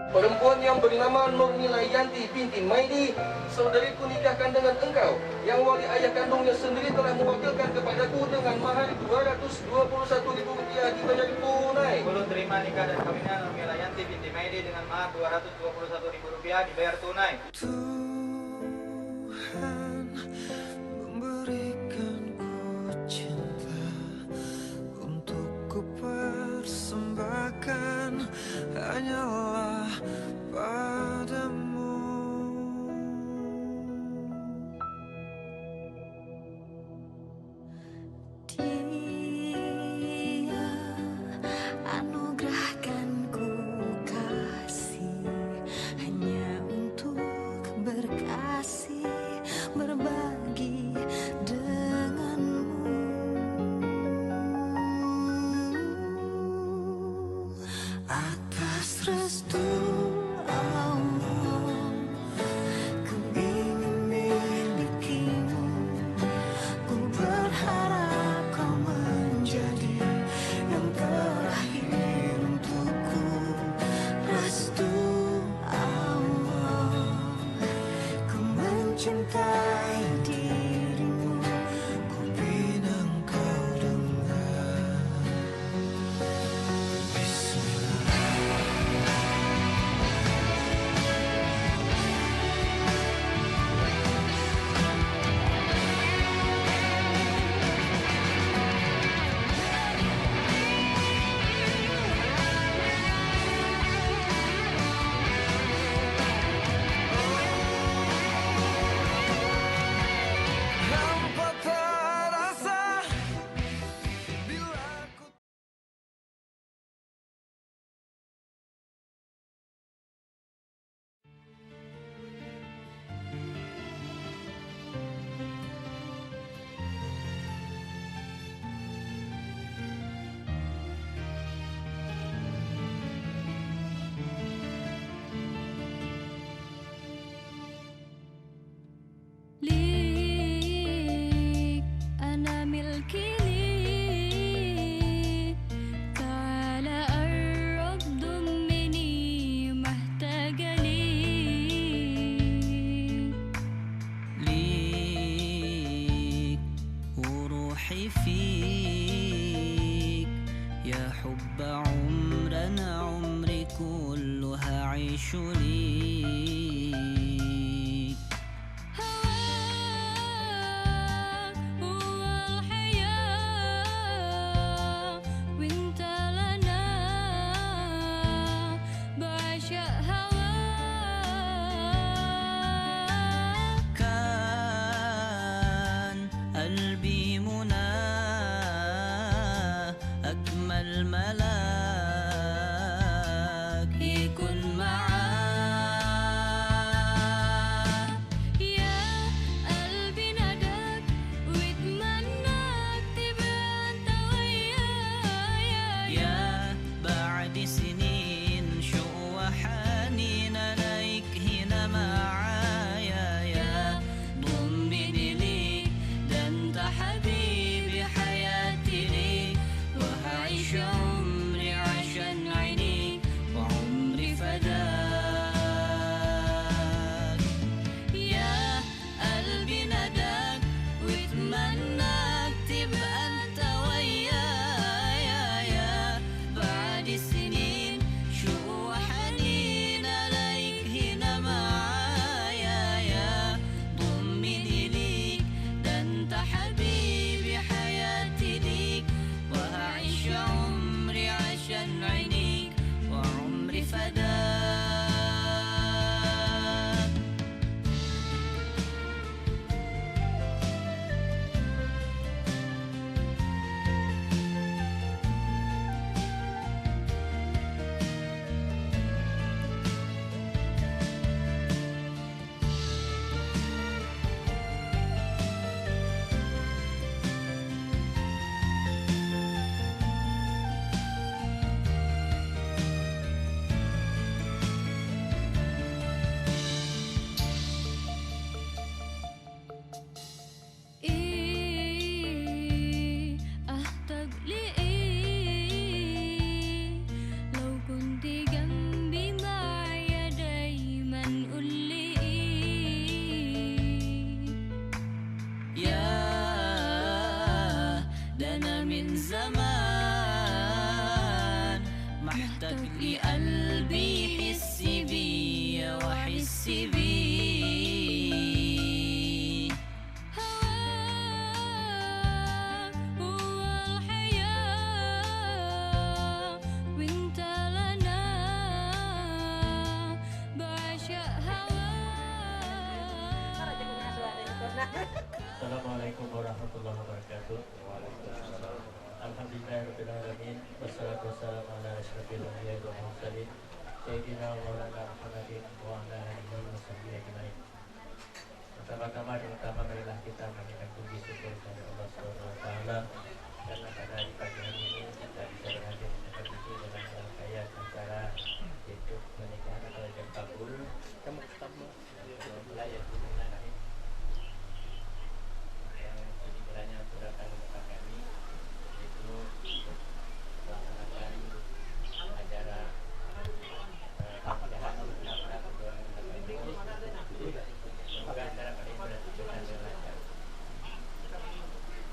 Perempuan yang bernama Nurmila Yanti binti Maidi, saudariku nikahkan dengan engkau, yang wali ayah kandungnya sendiri telah mewakilkan kepadaku dengan mahar Rp221.000 dibayar tunai. Ulun terima nikah dan kawinnya Nurmila Yanti binti Maidi dengan mahar Rp221.000 dibayar tunai. Tuhan memberikanku cinta untuk kupersembahkan hanyalah padamu. Dia anugerahkan ku kasih hanya untuk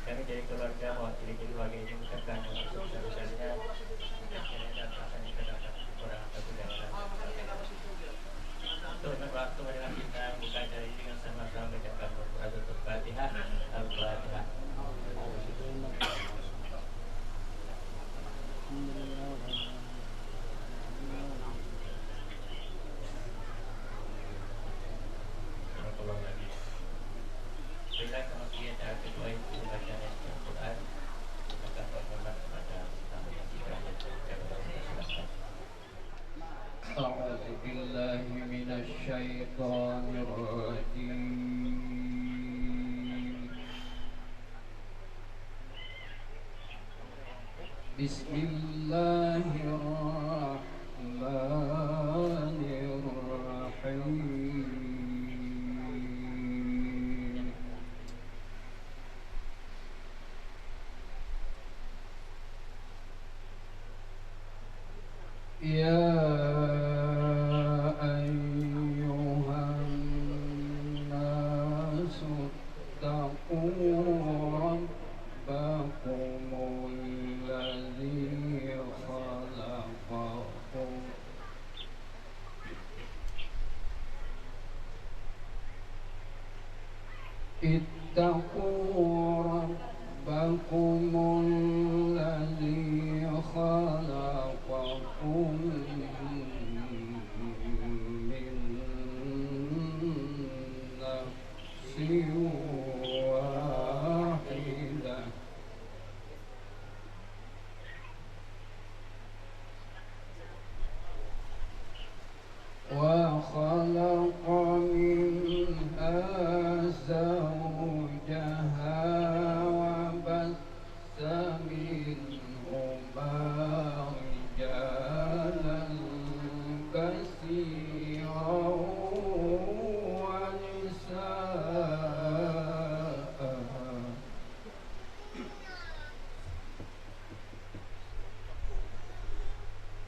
Kami dari keluarga mewakili keluarga ini mengucapkan yang sebesar-besarnya dan rasanya terdapat kekurangan kekurangan. Untuk waktu adalah kita buka dari dengan sama-sama bacakan Al-Fatihah. Al-Fatihah. Tolong lagi. Bila kemudian cara kedua itu dibaca Al-Quran, maka hormat kepada tamu yang dibayar. أعوذ بالله من الشيطان الرجيم. بسم الله الرحمن الرحيم. يا أيها الناس اتقوا ربكم الذي خلقكم اتقوا ربكم الذي خلقكم من نفس واحدة وخلق منها زوجها وبث منهما رجالا كثيرا ونساء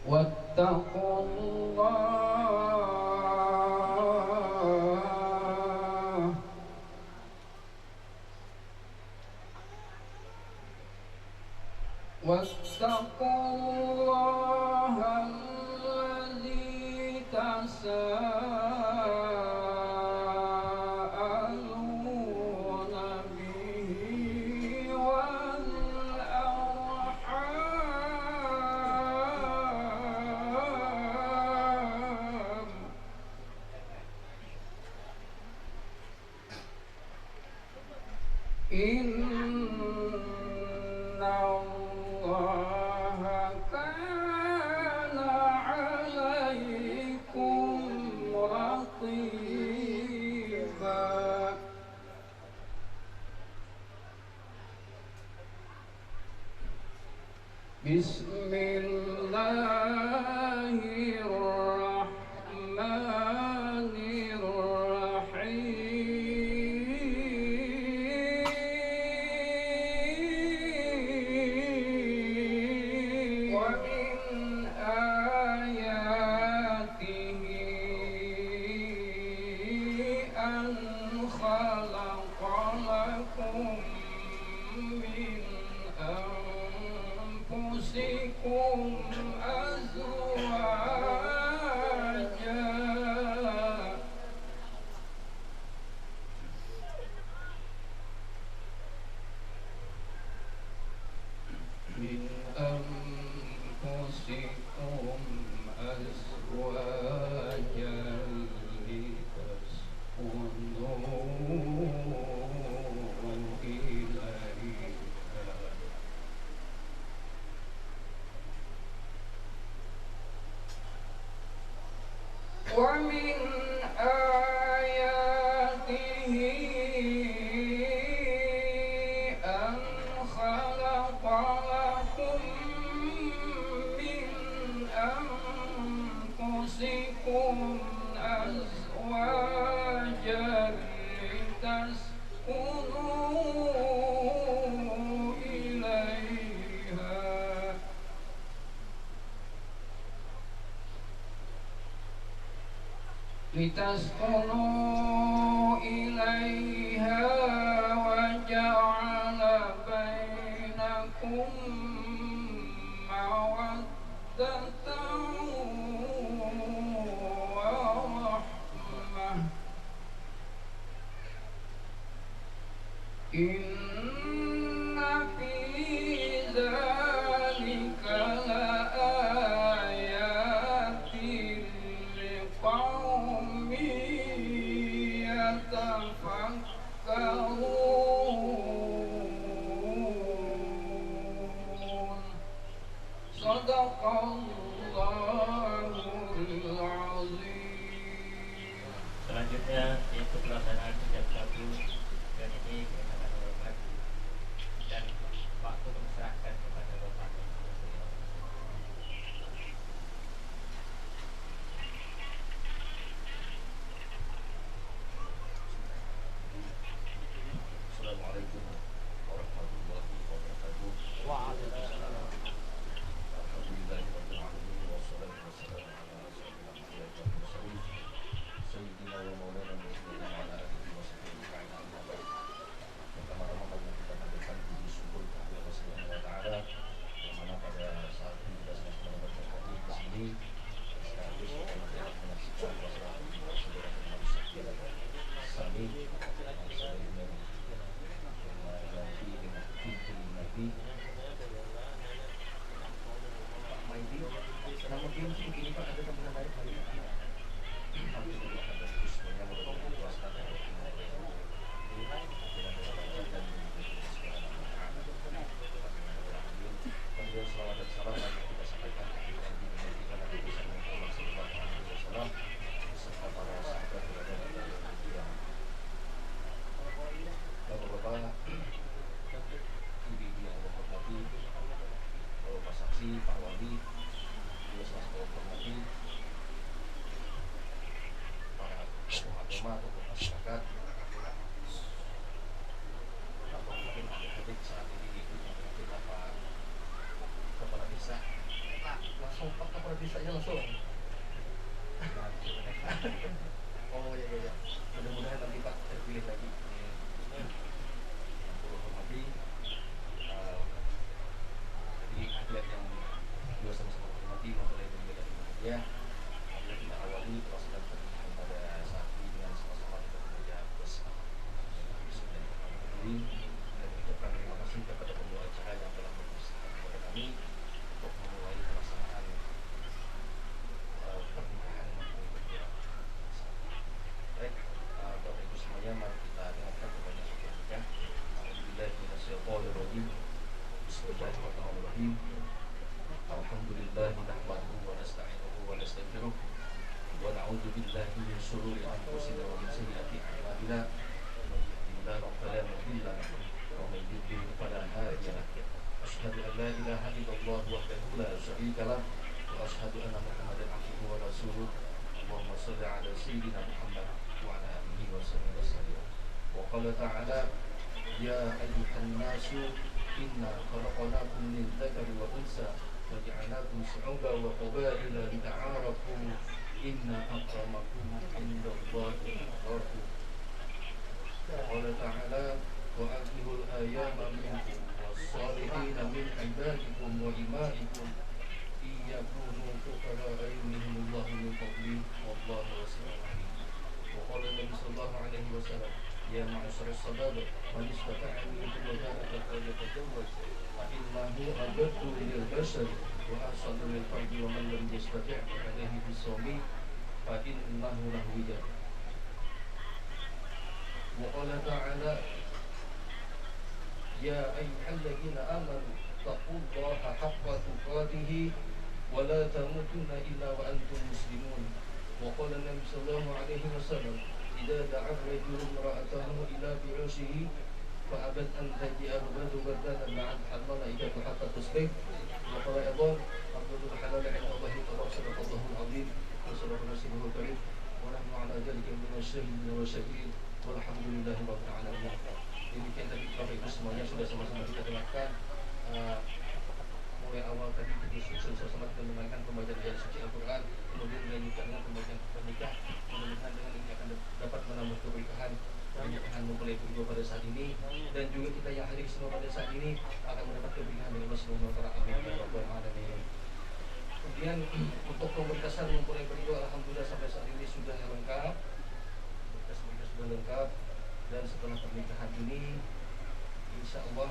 واتقوا الله الذي تساءلون به والأرحام إن الله كان عليكم رقيبا. بسم الله الرحمن الرحيم. ومن آياته أن خلق لكم من أنفسكم أزواجا لتسكنوا إليها ومن آياته أن خلق لكم من أنفسكم أزواجا لتسكنوا إليها وجعل مودة ورحمة إن في ذلك لآيات لقوم يتفكرون صدق الله العظيم. Selanjutnya yaitu pelaksanaan sejak satu dan ini kita akan hormat dan waktu diserahkan kepada Bapak. Assalamualaikum warahmatullahi wabarakatuh. Waalaikumsalam. Alhamdulillahirabbil alamin wassalatu wassalamu ala rasulillah sayyidina wa maulana Muhammadin wa ala alihi wa sahbihi ajma'in. Pertama-tama kami panjatkan puji syukur kepada Allah Subhanahu wa taala yang mana pada saat ini kita sedang berada di sini sekaligus kita menyaksikan saudara saudara Sami namun dia mungkin ini Pak ada tambahan lain hari ini. Alhamdulillah ada semuanya mudah-mudahan puasa dan kemudian selawat dan salam yang kita sampaikan kepada Nabi Muhammad SAW beserta para sahabat yang bapak-bapak, ibu-ibu yang Allah hormati, Bapak Saksi, Pak Wali, hormati para tokoh agama, tokoh masyarakat, atau mungkin adik-adik saat ini mungkin Pak Kepala Desa, langsung Pak Kepala Desanya langsung. Oh ya, mudah-mudahan nanti Pak terpilih lagi. Yang perlu hormati, jadi atlet yang dua sama-sama hormati mempelai pembela Indonesia. Apabila kita awali pelaksanaan pernikahan pada saat ini dengan sama-sama kita bekerja bersama dan mengucapkan terima kasih kepada pembawa acara yang telah mempersilahkan kepada kami untuk memulai pelaksanaan pernikahan pembela. Baik, Bapak Ibu semuanya, mari kita dengarkan kepada syukur nikah. Alhamdulillahirrahmanirrahim. Bismillahirrahmanirrahim. Alhamdulillah nahmaduhu wa nasta'inuhu wa nastaghfiruh wa na'udzu billahi min shururi anfusina wa min sayyiati a'malina. Man yahdihillahu fala mudilla lahu wa man yudlil fala hadiya lahu. Asyhadu an la ilaha illallah wahdahu la syarika lahu wa asyhadu anna Muhammadan abduhu wa rasuluh. Allahumma shalli ala sayyidina Muhammad wa ala alihi wa sahbihi wasallam. Wa qala ta'ala ya ayyuhan nasu inna khalaqnakum min dzakari wa unsa وجعلناكم شعوبا وقبائل لتعارفوا إن أكرمكم عند الله أتقاكم. وقال تعالى وأنكحوا الأيام منكم والصالحين من عبادكم وإمائكم إن يكونوا فقراء يغنيهم الله من فضله والله واسع عليم. وقال النبي صلى الله عليه وسلم يا معشر الشباب من استطاع منكم الباءة فليتزوج فإنه أجد للبشر وأحسن للفرج ومن لم يستطع فعليه بالصوم فإنه له وجاء. وقال تعالى يا أيها الذين آمنوا اتقوا الله حق تقاته ولا تموتن إلا وأنتم مسلمون. وقال النبي صلى الله عليه وسلم إذا دعا الرجل امرأته إلى فراشه فأبت أن تجيء بدانا معت الملائكة حتى تصبح. وقال أيضا أفضل الحلال عند الله تبارك صدق الله العظيم وصدق رسوله الكريم ونحن على ذلك من الشهيد والشهيد والحمد لله رب العالمين. Demikian tadi Bapak Ibu semuanya sudah sama-sama kita dengarkan mulai awal tadi kita sama-sama kita mendengarkan pembacaan ayat suci Al-Quran, kemudian dilanjutkan dengan pembacaan pernikah. Mudah-mudahan dengan ini akan dapat menambah keberkahan banyak akan mempelai berdua pada saat ini, dan juga kita yang hadir semua pada saat ini akan mendapat keberkahan dari Allah Subhanahu wa taala. Amin ya rabbal alamin. Kemudian untuk pemberkasan mempelai berdua alhamdulillah sampai saat ini sudah lengkap. Berkas sudah lengkap, dan setelah pernikahan ini insya Allah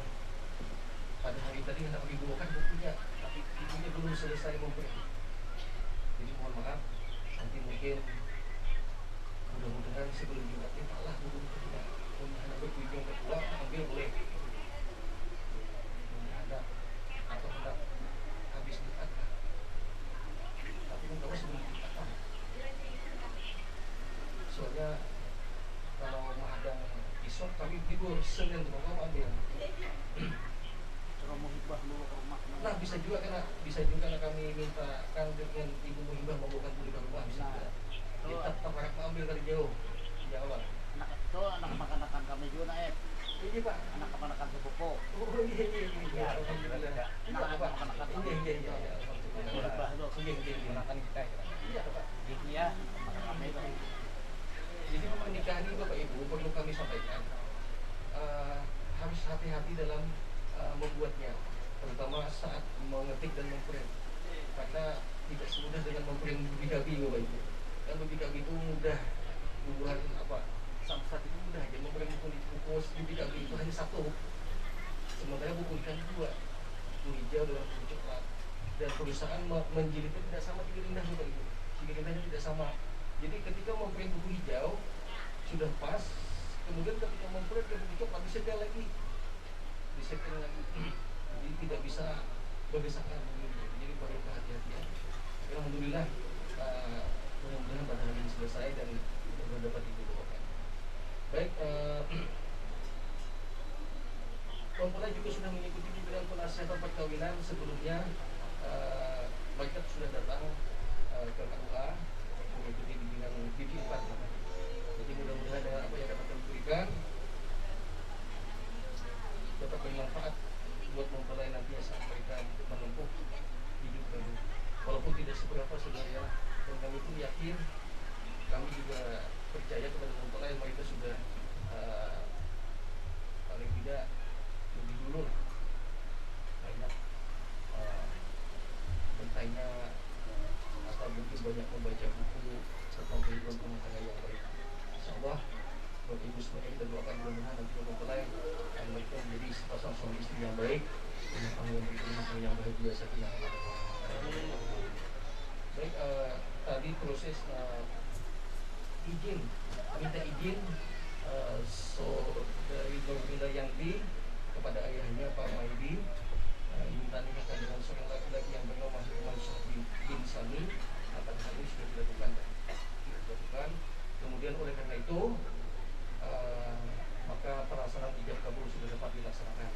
pada hari tadi hendak dibawakan buktinya, tapi ibunya belum selesai memberi. Jadi mohon maaf, nanti mungkin mudah-mudahan sebelum Jumatnya taklah dulu kita hendak berkunjung kedua ambil boleh. Hendak atau hendak habis nikah. Tapi mungkin sebelum nikah. Soalnya kalau menghadang besok kami tidur Senin mau ambil. Nah bisa juga karena kami minta kan dengan ibu Muhibah membawakan beli ke rumah bisa juga. Kita tetap harap mengambil dari jauh di awal. Anak kami juga naik. Iya Pak. Anak-anak sepupu. Oh iya. Alhamdulillah. Iya Pak. Iya. Alhamdulillah. Iya. Iya Pak. Iya, kami itu. Jadi pernikahan ini Bapak Ibu perlu kami sampaikan harus hati-hati dalam membuatnya, terutama saat mengetik dan memprint, karena tidak semudah dengan memprint BKB Bapak Ibu. Dan BKB itu mudah, bukan apa, samsat itu mudah aja, memprint buku BKB itu hanya satu, sementara buku ikan dua, buku hijau dengan buku coklat, dan perusahaan menjilidnya tidak sama Sigi Indah Bapak Ibu, Sigi Indahnya tidak sama. Jadi ketika memprint buku hijau sudah pas, kemudian ketika memprint ke buku coklat disetel lagi, jadi tidak bisa berdesakan. Jadi perlu kehati-hatian. Alhamdulillah, mudah-mudahan pada hari ini selesai dan mudah-mudahan dapat dibawakan. Baik, mempelai juga sudah mengikuti pimpinan penasihat perkawinan sebelumnya. Mereka sudah datang ke KUA mengikuti bimbingan BP4. Jadi mudah-mudahan dengan apa yang dapat kami berikan dapat bermanfaat buat mempelai nantinya saat mereka menempuh hidup baru. Walaupun tidak seberapa sebenarnya, dan kami pun yakin, kami juga percaya kepada mempelai mereka sudah paling tidak lebih dulu banyak bertanya atau mungkin banyak membaca buku tentang kehidupan rumah tangga yang baik. Insyaallah buat ibu semuanya kita doakan mudah-mudahan nanti mempelai dan mereka menjadi sepasang suami istri yang baik, rumah tangga yang baik, rumah tangga yang bahagia sakinah. Baik, tadi proses izin, minta izin dari Nurmila Yanti kepada ayahnya Pak Maidi, minta nikahkan dengan seorang laki-laki yang bernama Mansyah bin Sami. Pada hari ini sudah dilakukan. Kemudian oleh karena itu maka perasaan ijab kabul sudah dapat dilaksanakan.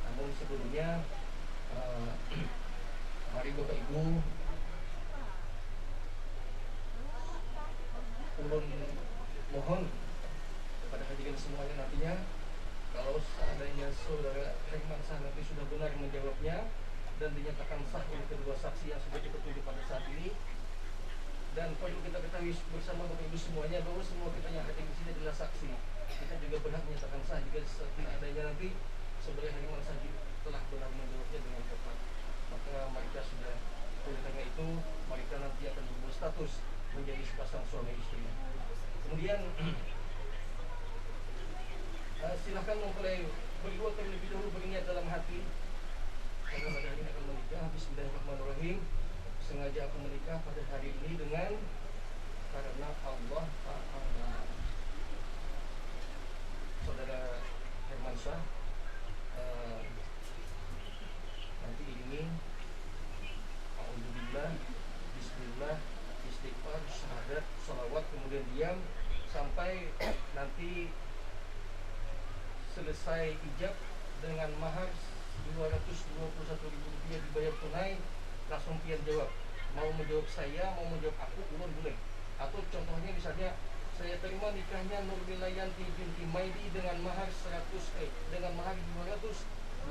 Namun sebelumnya mari Bapak Ibu ulun mohon kepada hadirin semuanya nantinya, kalau seandainya saudara Herman Sah nanti sudah benar menjawabnya dan dinyatakan sah oleh kedua saksi yang sudah dipetunjuk pada saat ini, dan perlu kita ketahui bersama Bapak Ibu semuanya bahwa semua kita yang hadir di sini adalah saksi. Kita juga berhak menyatakan sah jika seandainya nanti saudara Herman Sah telah benar menjawabnya dengan tepat. Maka mereka sudah, oleh karena itu mereka nanti akan berubah status menjadi sepasang suami istri. Kemudian silahkan mempelai berdua terlebih dahulu berniat dalam hati karena pada hari ini akan menikah. Bismillahirrahmanirrahim. Sengaja aku menikah pada hari ini dengan karena Allah Ta'ala. Saudara Herman Syah nanti ini Alhamdulillah, Bismillah, istighfar, syahadat, salawat, kemudian diam sampai nanti selesai ijab dengan mahar Rp221.000 dibayar tunai, langsung pian jawab. Mau menjawab saya, mau menjawab aku, ulun boleh. Atau contohnya misalnya saya terima nikahnya Nurmila Yanti binti Maidi dengan mahar dengan mahar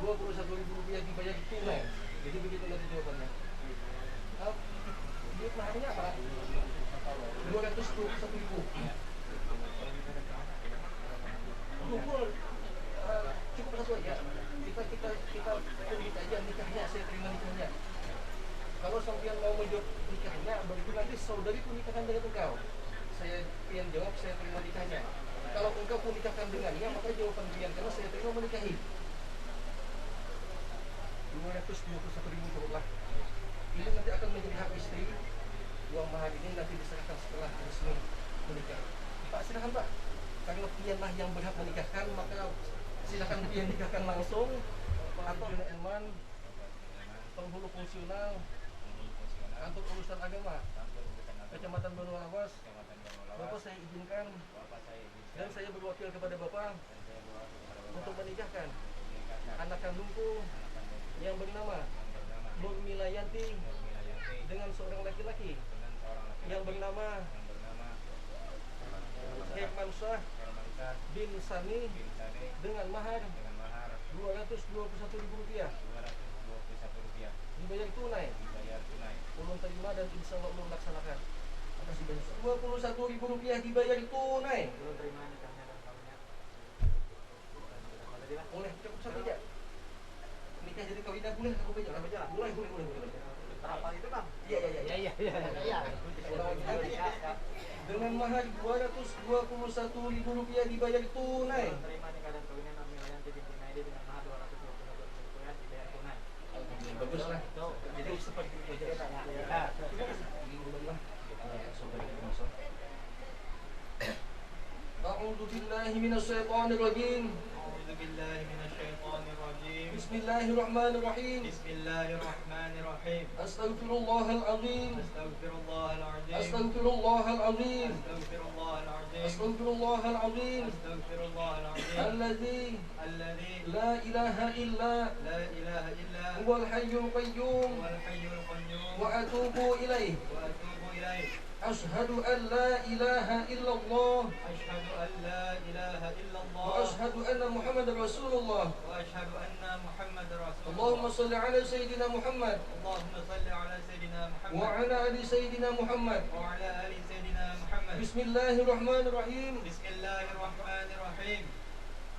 Rp221.000 dibayar tunai. Jadi begitu nanti jawabannya. Dia maharnya apa? Rp221.000. kumpul cukup satu aja. Kita tunggu aja nikahnya, saya terima nikahnya. Kalau sampean mau menjawab nikahnya, begitu nanti saudari pun nikahkan dengan engkau. Saya pian jawab, saya terima nikahnya. Kalau engkau pun nikahkan dengannya, maka jawaban pian karena saya terima menikahi. 221.000 cukuplah. Ini nanti akan menjadi hak istri. Uang mahar ini nanti diserahkan setelah resmi menikah. Pak, silakan Pak. Karena pianlah yang berhak menikahkan, maka silakan pian nikahkan langsung. Atau Eman, penghulu fungsional kantor urusan agama Kecamatan Banu Lawas. Bapak saya izinkan dan saya berwakil kepada Bapak untuk menikahkan anak kandungku yang bernama Nur Milayanti dengan seorang laki-laki yang bernama Herman Syah bin Sani dengan mahar Rp221.000 dibayar tunai. Ulun terima dan insya Allah ulun laksanakan. Makasih banyak. Rp21.000 dibayar tunai. Ulun terima nikahnya dan kawinnya. Boleh cukup satu aja. Nikah jadi kawinan boleh aku baca. Boleh. Berapa itu Bang? Iya. Dengan mahar Rp221.000 dibayar tunai. Ulun terima nikah dan kawinnya Nur Milayanti binti Maidi dengan mahar Rp221.000 dibayar tunai. Baguslah. Jadi seperti itu aja. A'udzu billahi minasyaitonir rajim. A'udzu billahi minasyaitonir rajim. Bismillahirrahmanirrahim. Bismillahirrahmanirrahim. Astaghfirullahal azim. Astaghfirullahaladzim. Astaghfirullahal azim. Astaghfirullahaladzim. Astaghfirullahal azim. Astaghfirullahaladzim. Alladzi Alladzi la ilaha illa la ilaha illa huwal hayyul qayyum huwal hayyul qayyum wa atubu ilaih. wa atubu ilaih. Ashhadu an la ilaha illallah Asyhadu an la ilaha illallah wa ashhadu anna Muhammadar Rasulullah. wa asyhadu anna Muhammadar Rasulullah. Allahumma salli ala Sayyidina Muhammad Allahumma salli ala Sayyidina wa Muhammad ala ali Sayyidina Muhammad. wa ala ali Sayyidina Muhammad. Bismillahirrahmanirrahim. Bismillahirrahmanirrahim.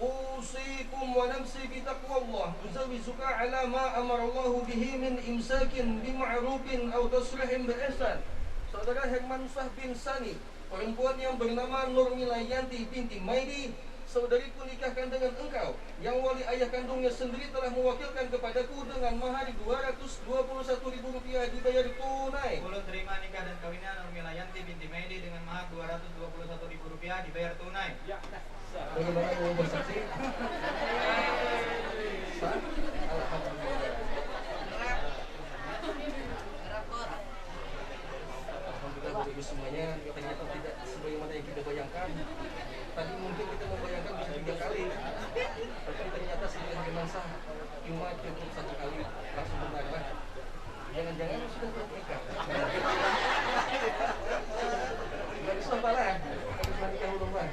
أوصيكم ونفسي بتقوى الله أزوجك على ما أمر الله به من إمساك بمعروف أو تصريح بإحسان. Saudara Herman Syah bin Sani, perempuan yang bernama Nur Milayanti binti Maidi, saudariku nikahkan dengan engkau, yang wali ayah kandungnya sendiri telah mewakilkan kepadaku dengan mahar Rp221.000 dibayar tunai. Ulun terima nikah dan kawinnya Nur Milayanti binti Maidi dengan mahar Rp221.000 dibayar tunai. Bagaimana mau bersaksi? Alhamdulillah. Alhamdulillah Bapak Ibu semuanya, ternyata tidak sebagaimana yang kita bayangkan. Tadi mungkin kita membayangkan bisa 3 kali, tapi ternyata sudah dimasa cuma cukup 1 kali langsung benarlah. Jangan-jangan sudah bernikah. Nggak bisa lah, harus menikah dulu Bang.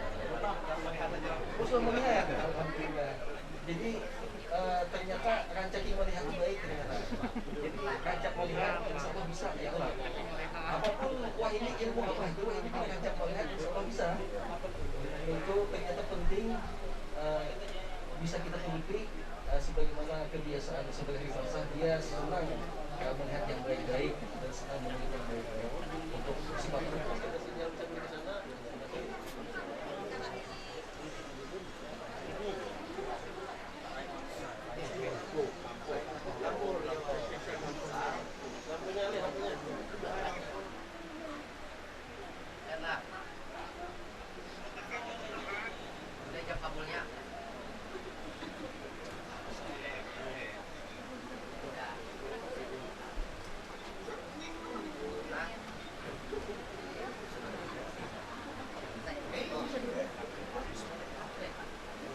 Usul melihat, alhamdulillah. Jadi ternyata rancaki melihat baik ternyata. Jadi rancak melihat insya Allah bisa ya Allah. Apapun wah ini ilmu apa itu ini rancak melihat insya Allah bisa. Itu ternyata penting bisa kita teliti sebagaimana kebiasaan sebagai bangsa dia senang melihat yang baik-baik dan senang melihat yang baik-baik untuk sifat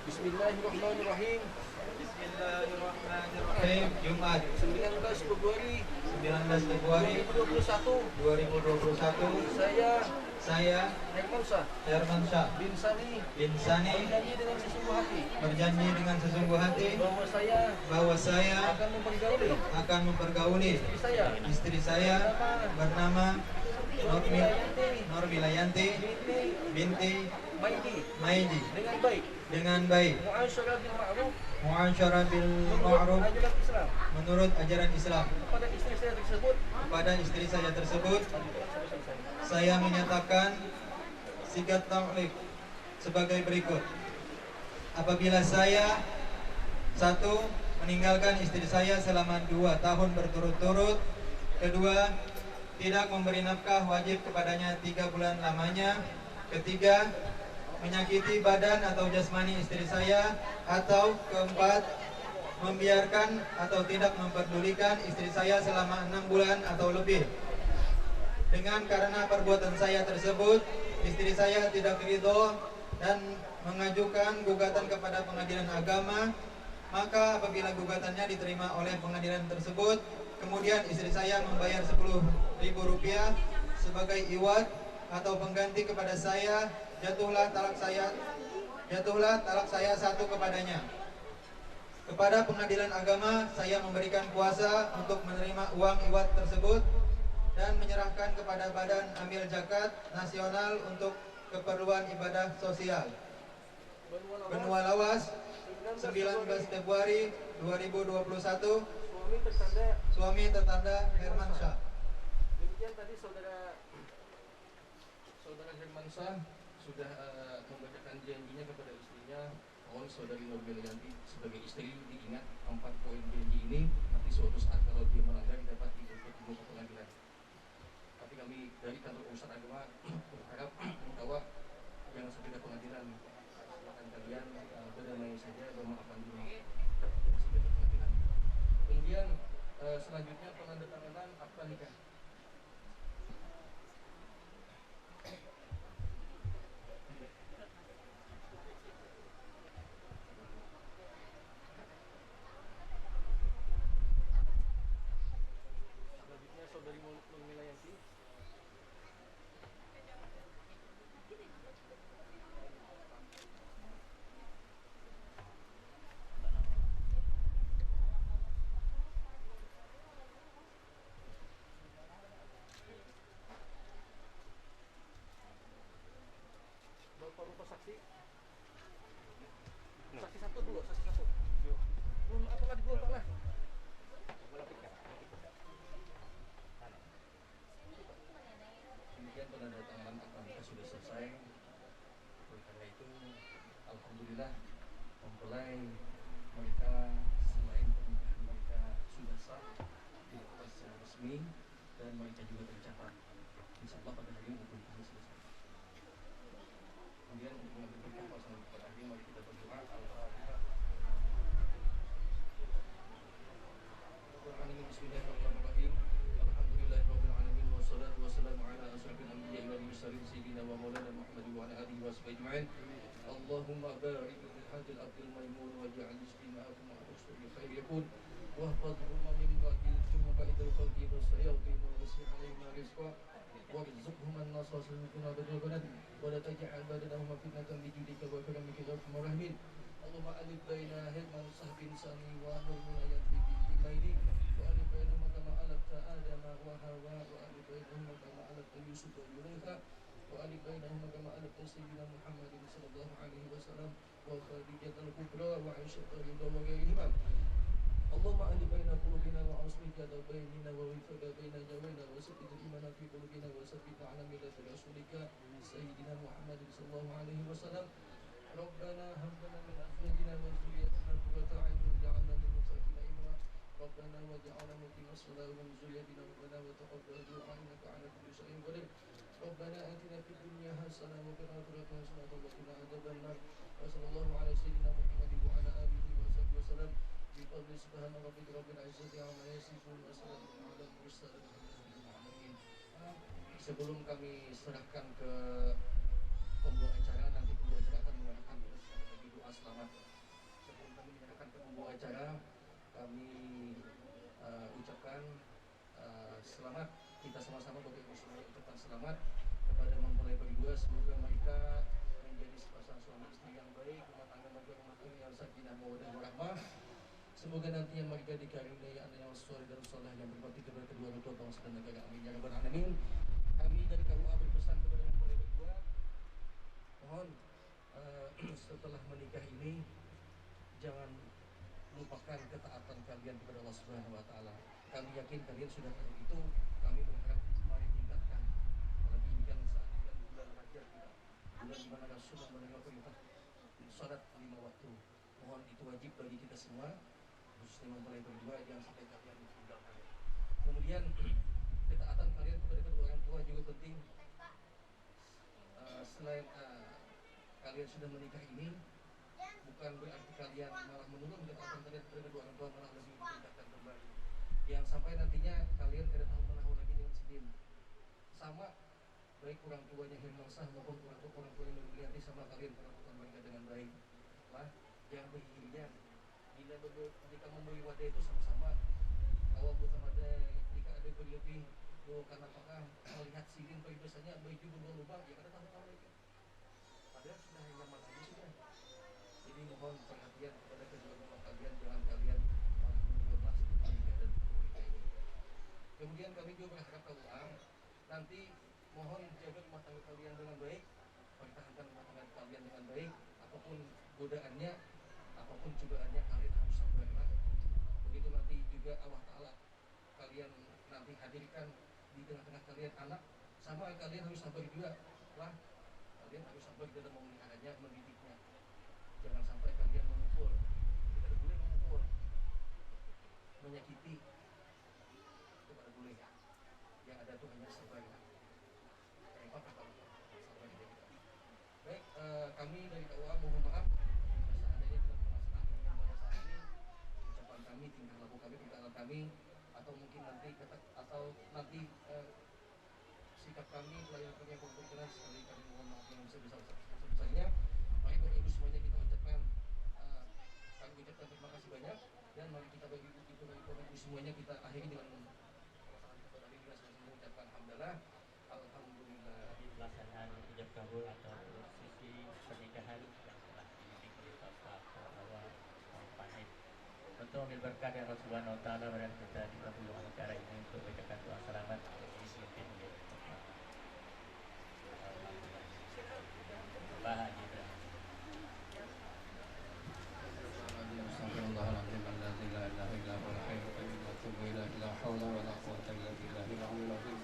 Bismillahirrahmanirrahim. Bismillahirrahmanirrahim. Jumat 19 Februari 2021 saya Herman Syah Herman Syah bin Sani bin Sani berjanji dengan sesungguh hati bahwa saya akan mempergauli istri saya bernama Normilayanti binti Maidi dengan baik dengan baik muasyarah bil ma'ruf muasyarah bil ma'ruf ajaran Islam menurut ajaran Islam. kepada istri saya tersebut Kepada istri saya tersebut saya menyatakan sigat ta'liq sebagai berikut. Apabila saya satu, meninggalkan istri saya selama 2 tahun berturut-turut. Kedua, tidak memberi nafkah wajib kepadanya 3 bulan lamanya. Ketiga, menyakiti badan atau jasmani istri saya. Atau keempat, membiarkan atau tidak memperdulikan istri saya selama 6 bulan atau lebih. Dengan karena perbuatan saya tersebut, istri saya tidak ridho dan mengajukan gugatan kepada pengadilan agama. Maka apabila gugatannya diterima oleh pengadilan tersebut, kemudian istri saya membayar Rp10.000 sebagai iwat atau pengganti kepada saya, jatuhlah talak saya satu kepadanya. Kepada pengadilan agama, saya memberikan kuasa untuk menerima uang iwat tersebut dan menyerahkan kepada Badan Amil Zakat Nasional untuk keperluan ibadah sosial. Benua Lawas, 19 Februari 2021. Suami tertanda Herman Syah. Demikian tadi saudara Herman Syah sudah membacakan janjinya kepada istrinya. Mohon saudari Normilayanti sebagai istri diingat 4 poin janji ini. Nanti suatu saat kalau dia melanggar dapat dituntut di muka pengadilan. Tapi kami dari kantor urusan agama berharap bahwa jangan sampai ke pengadilan. Silakan kalian berdamai saja, memaafkan dulu. Jangan sampai ke pengadilan. Kemudian selanjutnya penandatanganan akta nikah. selanjutnya saudari Normilayanti. Bapak rupa saksi. Saksi satu dulu, saksi satu. Belum apalah di Pak lah. Kemudian penandatanganan akta nikah sudah selesai. Oleh karena itu, alhamdulillah mempelai mereka selain pernikahan mereka sudah sah dilakukan secara resmi dan mereka juga tercatat. Insya Allah pada hari ini hukum ini selesai. Kemudian untuk mengambil berkah pasangan pada hari ini, mari kita berdoa. Al-Fatihah. Bismillahirrahmanirrahim. Alhamdulillahirabbil alamin wassalatu wassalamu ala asyrafil anbiya'i wal mursalin sayyidina wa maulana Muhammad wa ala alihi washabihi ajma'in. Allahumma barik li hadhil abdil maimun waj'al istima'akum wa husnul khair yakun wa fadhhum min ba'dil jum'atil khalqi wasayyin wa wasi' alaihim rizqa warzuqhum an-nasas min abadil banat wa la taj'al badanahum fitnatan li judika wa karamika ya arhamar rahimin. Allahumma alif baina Herman Sahbin Sani wa Normilayanti binti Maidi wa alif bainahuma kama alafta Adama wa Hawa wa alif bainahuma kama alafta Yusuf wa Yulaikha wa alif bainahuma kama alafta Sayyidina Muhammadin sallallahu alaihi wasallam wa Khadijatul Kubra wa Aisyah ridha wa ghairihima. Allahumma alif baina qulubina wa aslih jada bainina wa wifqa baina jawaina wa sabbit imana fi qulubina wa sabbit ala millati rasulika Sayyidina Muhammadin sallallahu alaihi wasallam. Rabbana hab lana min azwajina wa dhurriyyatina qurrata a'yun waj'alna lil muttaqina imama. Rabbana waj'alna muqima sholati wa dhurriyyatina rabbana wa taqabbal du'a innaka 'ala kulli shay'in qadir. Rabbana atina fid dunya hasanah wa fil akhirati hasanah wa qina adzabannar. Wa sallallahu ala sayyidina Muhammadin wa ala alihi wa sahbihi wasallam. Bi fadli subhana rabbika rabbil izzati 'amma yasifun wa salamun 'alal mursalin walhamdulillahi rabbil alamin. Sebelum kami serahkan ke pembawa acara, nanti pembawa acara akan mengadakan doa selamat. Sebelum kami menyerahkan ke pembawa acara, kami ucapkan selamat. Kita sama-sama Bapak Ibu semuanya ucapkan selamat kepada mempelai berdua. Semoga mereka menjadi sepasang suami istri yang baik, rumah tangga mereka rumah tangga yang sakinah mawaddah warahmah. Semoga nantinya mereka dikaruniai anak yang soleh dan saleh yang berbakti kepada kedua orang tua bangsa dan negara. Amin ya rabbal alamin. Kami dari KUA berpesan kepada mempelai berdua, mohon setelah menikah ini jangan lupakan ketaatan kalian kepada Allah Subhanahu wa taala. Kami yakin kalian sudah tahu itu, kami berharap mari tingkatkan. Apalagi ini kan saat ini kan bulan Rajab kita. Bulan di mana Rasulullah menerima perintah salat 5 waktu. Mohon itu wajib bagi kita semua, khususnya mempelai berdua, jangan sampai kalian tinggalkan. Kemudian ketaatan kalian kepada kedua orang tua juga penting. Selain kalian sudah menikah ini, bukan berarti kalian malah menurun ketaatan kalian kepada kedua orang tua, malah lebih ditingkatkan kembali. Yang sampai nantinya kalian tidak tahu menahu lagi dengan sedih. Sama baik orang tuanya yang sah maupun orang tua yang berhati sama kalian perlakukan mereka dengan baik. Lah, yang berhirian jika memberi wadah itu sama-sama. Awal bukan ada jika ada berlebih, karena apakah melihat silin biasanya baju berubah-ubah, ya kada tahu mereka. Padahal sudah nyaman aja sudah. Jadi mohon perhatian kepada kedua orang kalian, jangan kalian mengulas menikah dan menikah ini. Kemudian kami juga berharap KUA nanti mohon jaga rumah tangga kalian dengan baik, pertahankan rumah tangga kalian dengan baik, apapun godaannya, apapun cobaannya kalian harus sabar. Begitu nanti juga Allah Ta'ala kalian nanti hadirkan di tengah-tengah kalian anak, sama kalian harus sabar juga lah. Kalian harus sabar dalam memeliharanya, mendidiknya. Jangan sampai kalian memukul. Kita tidak boleh memukul, menyakiti. Itu tidak boleh. Yang ada itu hanya sabar. Sabar kita. Baik, kami dari KUA mohon maaf seandainya tidak bermasalah pada saat ini ucapan kami, tingkah laku kami, perkataan kami, atau mungkin nanti sikap kami, pelayanan kami yang kurang sekali kami mohon maaf yang sebesar-besarnya. Mari Bapak Ibu semuanya kita ucapkan terima kasih banyak, dan mari kita bagi itu dari Bapak Ibu semuanya kita akhiri dengan perasaan kita tadi dengan sama-sama mengucapkan alhamdulillah. Di pelaksanaan ijab kabul atau sisi pernikahan yang telah dibimbing oleh Bapak Awal Panit. Untuk ambil berkah dari Allah Subhanahu wa taala, dan kita dikabulkan acara ini untuk bacakan doa selamat bagi seluruh Pak Haji Ibrahim. Astagfirullahaladzim, alladzi la ilaha illa huwal hayyul qayyum, wa atubu ilaihi, la haula wa la quwwata illa billahil aliyyil azim.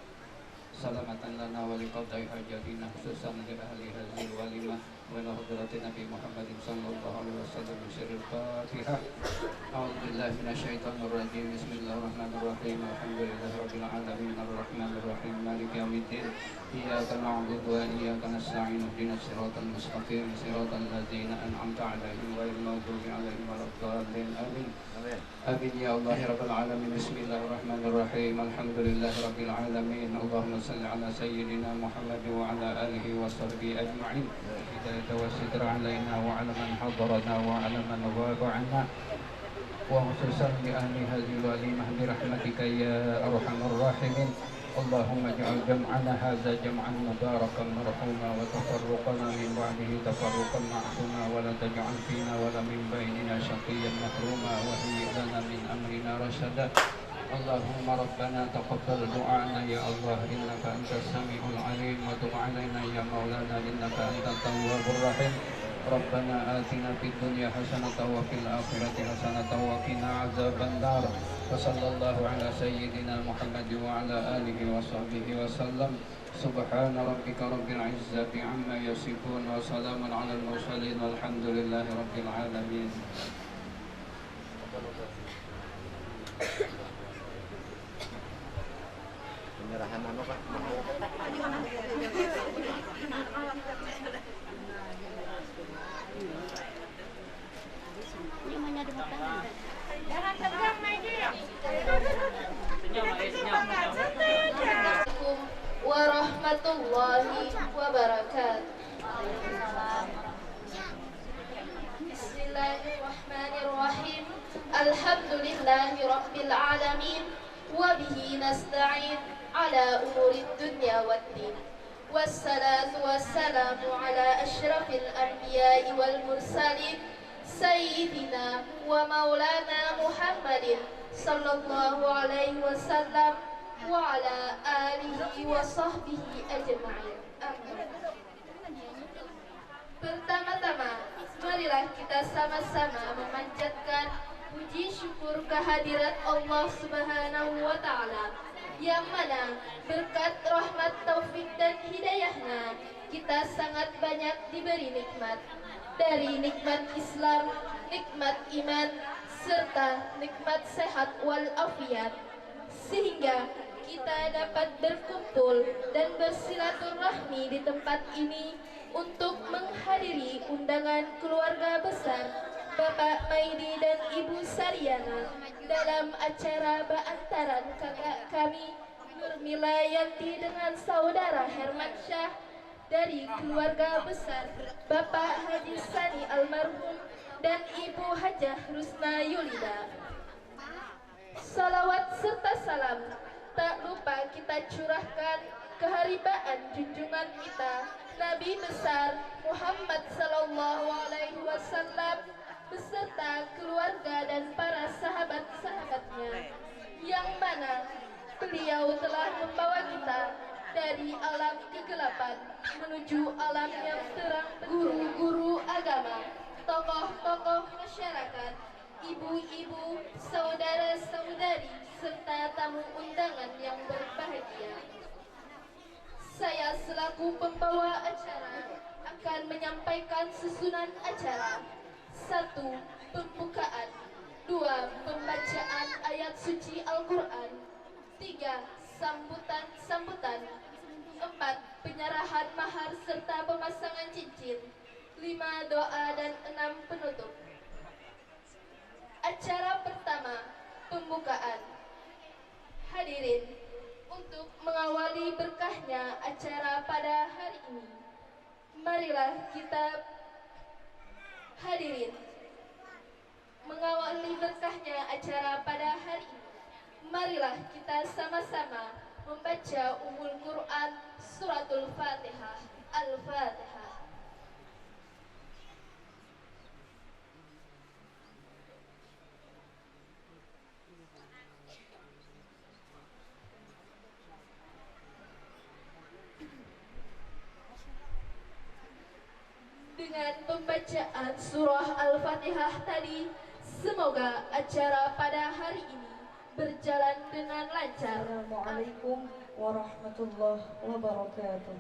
Salamatan lana wa liqadai hajatina, khususan li ahli hadhil walimah wa ila hadratin Nabi Muhammadin sallallahu alaihi wasallam. Sirrul Fatihah. A'udzu billahi minasyaitonir rajim. Bismillahirrahmanirrahim. Alhamdulillahi rabbil alamin, arrahmanir rahim, maliki yaumiddin. Iyyaka na'budu wa iyyaka nasta'in. Ihdinas siratal mustaqim, siratal ladzina an'amta 'alaihim ghairil maghdubi 'alaihim waladdallin. Amin. Amin ya Allah ya rabbal alamin. Bismillahirrahmanirrahim. Alhamdulillahi rabbil alamin. Allahumma salli ala sayyidina Muhammad wa ala alihi wa sahbihi ajma'in. Hidayah wa sidra alaina wa ala man hadarana wa ala man ghaba 'anna. Wa khususan li ahli hadhil walimah bi rahmatika ya arhamar rahimin. Allahumma ij'al jam'ana hadza jam'an mubarakan marhuma wa tafarruqana min ba'dihi tafarruqan ma'suma wa la taj'al fina wa la min bainina shaqiyyan mahruma wa hayyi lana min amrina rashada. Allahumma rabbana taqabbal du'ana ya Allah, innaka antas sami'ul 'alim, wa tub 'alaina ya maulana innaka antat tawwabur rahim. Rabbana atina fid dunya hasanatan wa fil akhirati hasanatan wa qina azaban nar. Wa sallallahu ala sayyidina Muhammad wa ala alihi wa sahbihi wa sallam. Subhana rabbika rabbil izzati amma yasifun, wa salamun ala al mursalin, walhamdulillahi rabbil alamin. Penyerahan apa Pak? Jangan tegang, Maggie. Assalamualaikum warahmatullahi wabarakatuh. Bismillahirrahmanirrahim. Alhamdulillahi rabbil alamin, wa bihi nasta'in ala umurid dunya waddin. Wassalatu wassalamu ala asyrafil anbiya'i wal mursalin, Sayyidina wa maulana Muhammadin sallallahu alaihi wasallam, وعلى آله وصحبه أجمعين. Amin. Pertama-tama, marilah kita sama-sama memanjatkan puji syukur kehadirat Allah Subhanahu wa Ta'ala, yang mana berkat rahmat taufik dan hidayahnya kita sangat banyak diberi nikmat, dari nikmat Islam, nikmat iman, serta nikmat sehat walafiat, sehingga kita dapat berkumpul dan bersilaturahmi di tempat ini untuk menghadiri undangan keluarga besar Bapak Maidi dan Ibu Saryana dalam acara beantaran kakak kami Nurmila Yanti dengan saudara Hermansyah dari keluarga besar Bapak Haji Sani almarhum dan Ibu Hajah Rusna Yulida. Salawat serta salam tak lupa kita curahkan keharibaan junjungan kita Nabi besar Muhammad sallallahu alaihi wasallam beserta keluarga dan para sahabat-sahabatnya, yang mana beliau telah membawa kita dari alam kegelapan menuju alam yang terang. Guru-guru agama, tokoh-tokoh masyarakat, ibu-ibu, saudara-saudari, serta tamu undangan yang berbahagia. Saya selaku pembawa acara akan menyampaikan susunan acara. 1. Pembukaan. 2. Pembacaan ayat suci Al-Quran. 3. Sambutan-sambutan. 4. Penyerahan mahar serta pemasangan cincin. 5. Doa dan 6. Penutup. Acara pertama, pembukaan. Hadirin, untuk mengawali berkahnya acara pada hari ini, marilah kita hadirin mengawali berkahnya acara pada hari ini. Marilah kita sama-sama membaca Ummul Quran Suratul Fatihah. Al-Fatihah. Dengan pembacaan surah Al-Fatihah tadi, semoga acara pada hari ini berjalan dengan lancar. Assalamualaikum warahmatullahi wabarakatuh.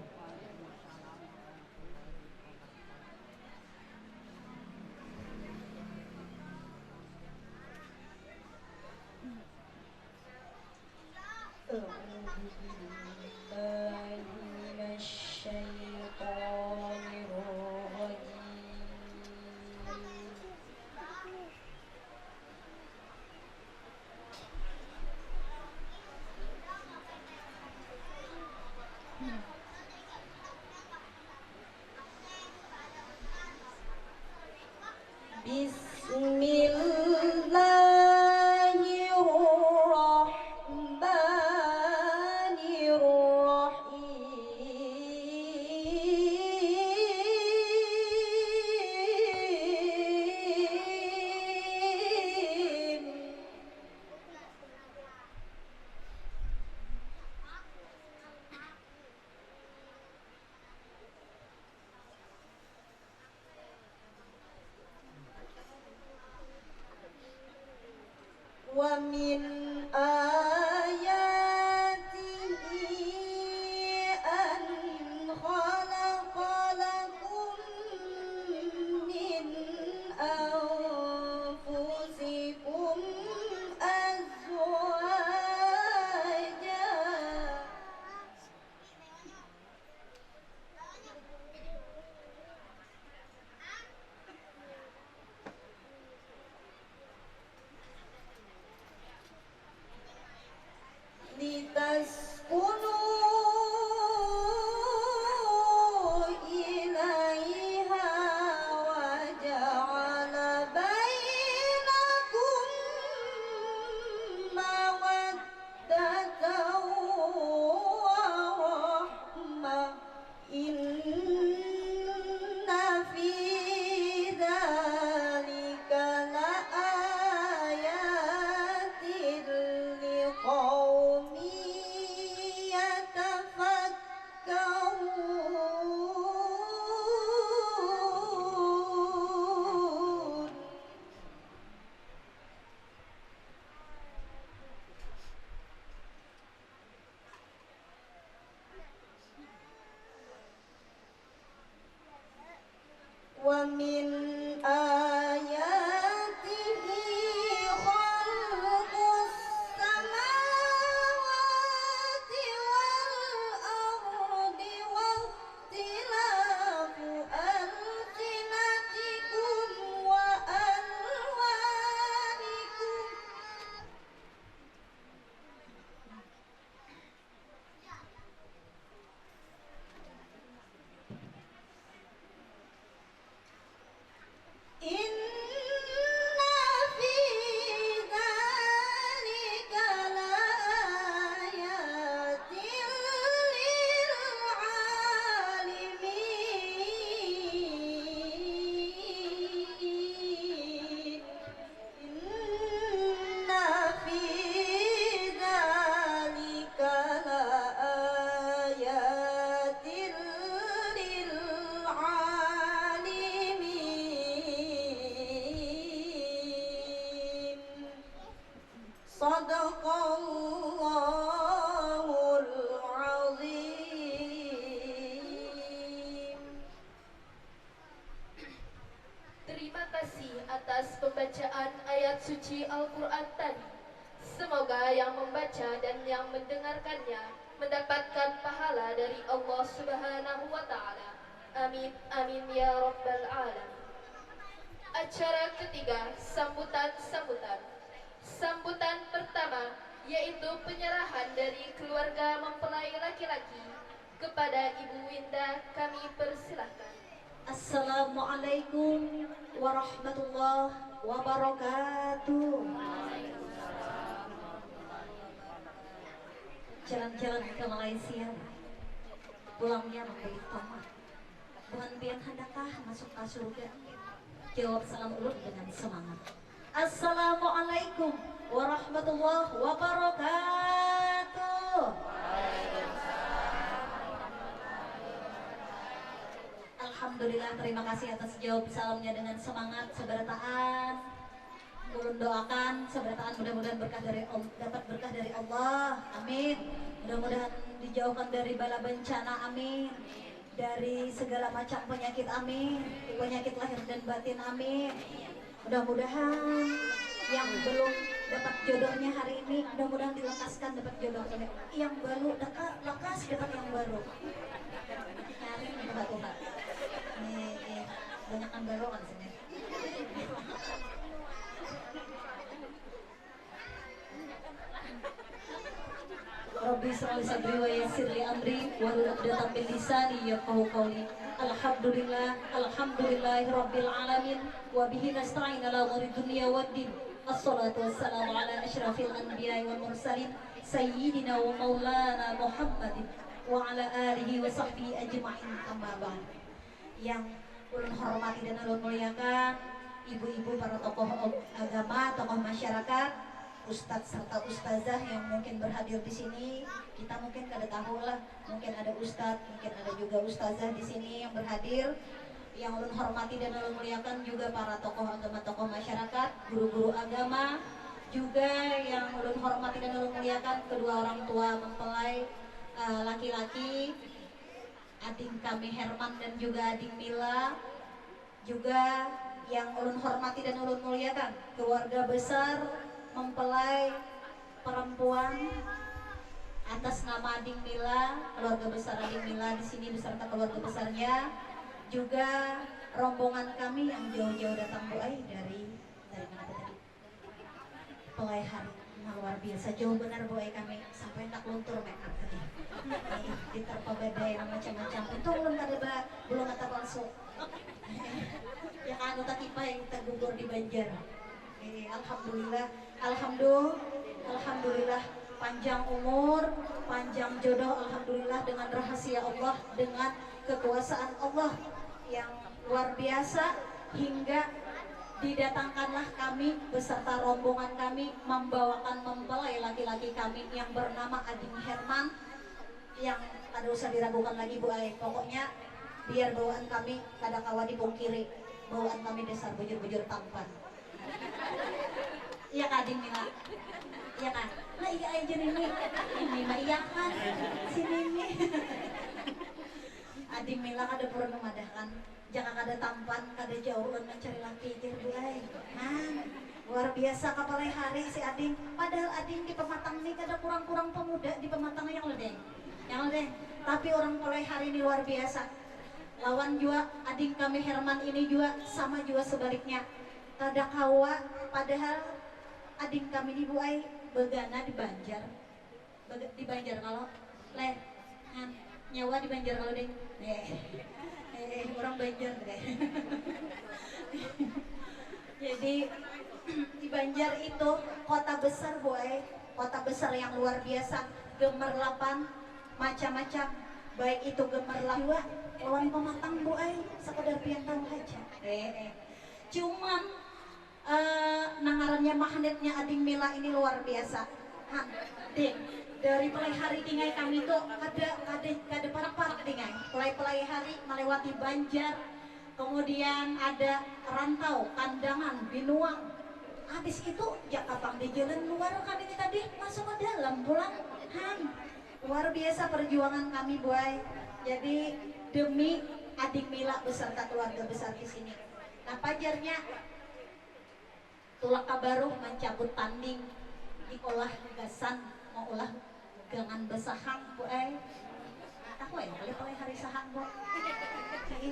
ومن آياته أن خلق لكم من أنفسكم أزواجا لتسكنوا إليها وجعل بينكم مودة ورحمة إن في ذلك لآيات لقوم Sadaqallahul azim. Terima kasih atas pembacaan ayat suci Al-Quran tadi. Semoga yang membaca dan yang mendengarkannya mendapatkan pahala dari Allah Subhanahu wa Ta'ala. Amin, amin ya Rabbal Alamin. Acara ketiga, sambutan-sambutan. Sambutan pertama yaitu penyerahan dari keluarga mempelai laki-laki kepada Ibu Winda. Kami persilahkan. Assalamualaikum warahmatullahi wabarakatuh. Jalan-jalan ke Malaysia, pulangnya membeli tomat. Bukan pian handakah masuk ke surga? Jawab salam ulun dengan semangat. Assalamualaikum warahmatullahi wabarakatuh. Alhamdulillah, terima kasih atas jawab salamnya dengan semangat seberataan. Ulun doakan seberataan mudah-mudahan dapat berkah dari Allah. Amin. Mudah-mudahan dijauhkan dari bala bencana. Amin. Dari segala macam penyakit. Amin. Penyakit lahir dan batin. Amin. Mudah-mudahan yang belum dapat jodohnya hari ini, mudah-mudahan dilekaskan dapat jodohnya. Yang baru lekas dapat yang baru. Amin. Tuhan. Banyakan baru kan sini. Rabbi sholli sadri wa yassir li amri wahlul 'uqdatam min lisani yafqahu qawli. Alhamdulillah, alhamdulillahirabbil alamin wa bihi nasta'in ala umuri dunya waddin. Assalatu wassalamu ala asyrafil anbiya'i wal mursalin sayyidina wa maulana Muhammadin wa ala alihi wa sahbihi ajma'in. Amma ba'd. Yang ulun hormati dan ulun muliakan ibu-ibu, para tokoh agama, tokoh masyarakat, ustadz serta ustazah yang mungkin berhadir di sini. Kita mungkin kada tahu lah, mungkin ada ustadz, mungkin ada juga ustazah di sini yang berhadir. Yang ulun hormati dan ulun muliakan juga para tokoh agama, tokoh masyarakat, guru-guru agama, juga yang ulun hormati dan ulun muliakan kedua orang tua mempelai laki-laki, ading kami Herman dan juga ading Mila, juga yang ulun hormati dan ulun muliakan keluarga besar mempelai perempuan atas nama ading Mila, keluarga besar ading Mila di sini beserta keluarga besarnya, juga rombongan kami yang jauh-jauh datang Bu Ai dari mana tadi? Pelai hari. Nah, luar biasa jauh benar Bu Ai kami sampai tak luntur make up tadi. Diterpa badai macam-macam. Itu belum kata palsu. Ya anu tak kipa yang kita gugur di Banjar. Alhamdulillah panjang umur, panjang jodoh, alhamdulillah dengan rahasia Allah, dengan kekuasaan Allah yang luar biasa, hingga didatangkanlah kami beserta rombongan kami membawakan mempelai laki-laki kami yang bernama Ading Herman, yang ada usah diragukan lagi Bu Ai. Pokoknya biar bawaan kami kada kawa dipungkiri, bawaan kami dasar bujur-bujur tampan. Iya Kak Ading Mila, iya kan? Lah iya aja ini mah iya kan, sini nih. Ading Mila kada purun memadahkan, jaka kada tampan, kada jauh dan mencari laki tir Bu Ai. Luar biasa kapalai hari si Ading. Padahal Ading di pematang ini kada kurang-kurang pemuda di pematang yang ledeng. Tapi orang palai hari ini luar biasa. Lawan juga Ading kami Herman ini juga sama juga sebaliknya. Kada kawa, padahal Ading kami di Bu Ai begana di Banjar. Di Banjar kalau nyawa di Banjar kalau ding. Orang Banjar deh. Jadi di Banjar itu kota besar Bu Ai, kota besar yang luar biasa, gemerlapan macam-macam, baik itu gemerlap juga lawan pematang Bu Ai, sekedar pian tahu aja. Cuman nangarannya magnetnya Ading Mila ini luar biasa. Dari pelai hari tinggai kami tuh ada parak-parak tinggai. Pelai hari melewati Banjar, kemudian ada Rantau, Kandangan, Binuang. Habis itu Jakapang di jalan luar kan ini pulang Han. Luar biasa perjuangan kami boy. Jadi demi adik Mila beserta keluarga besar di sini. Nah pajarnya tulak kabaruh mencabut tanding diolah gasan mau olah gangan besahang boy. Tahu ya kali hari sahang boy.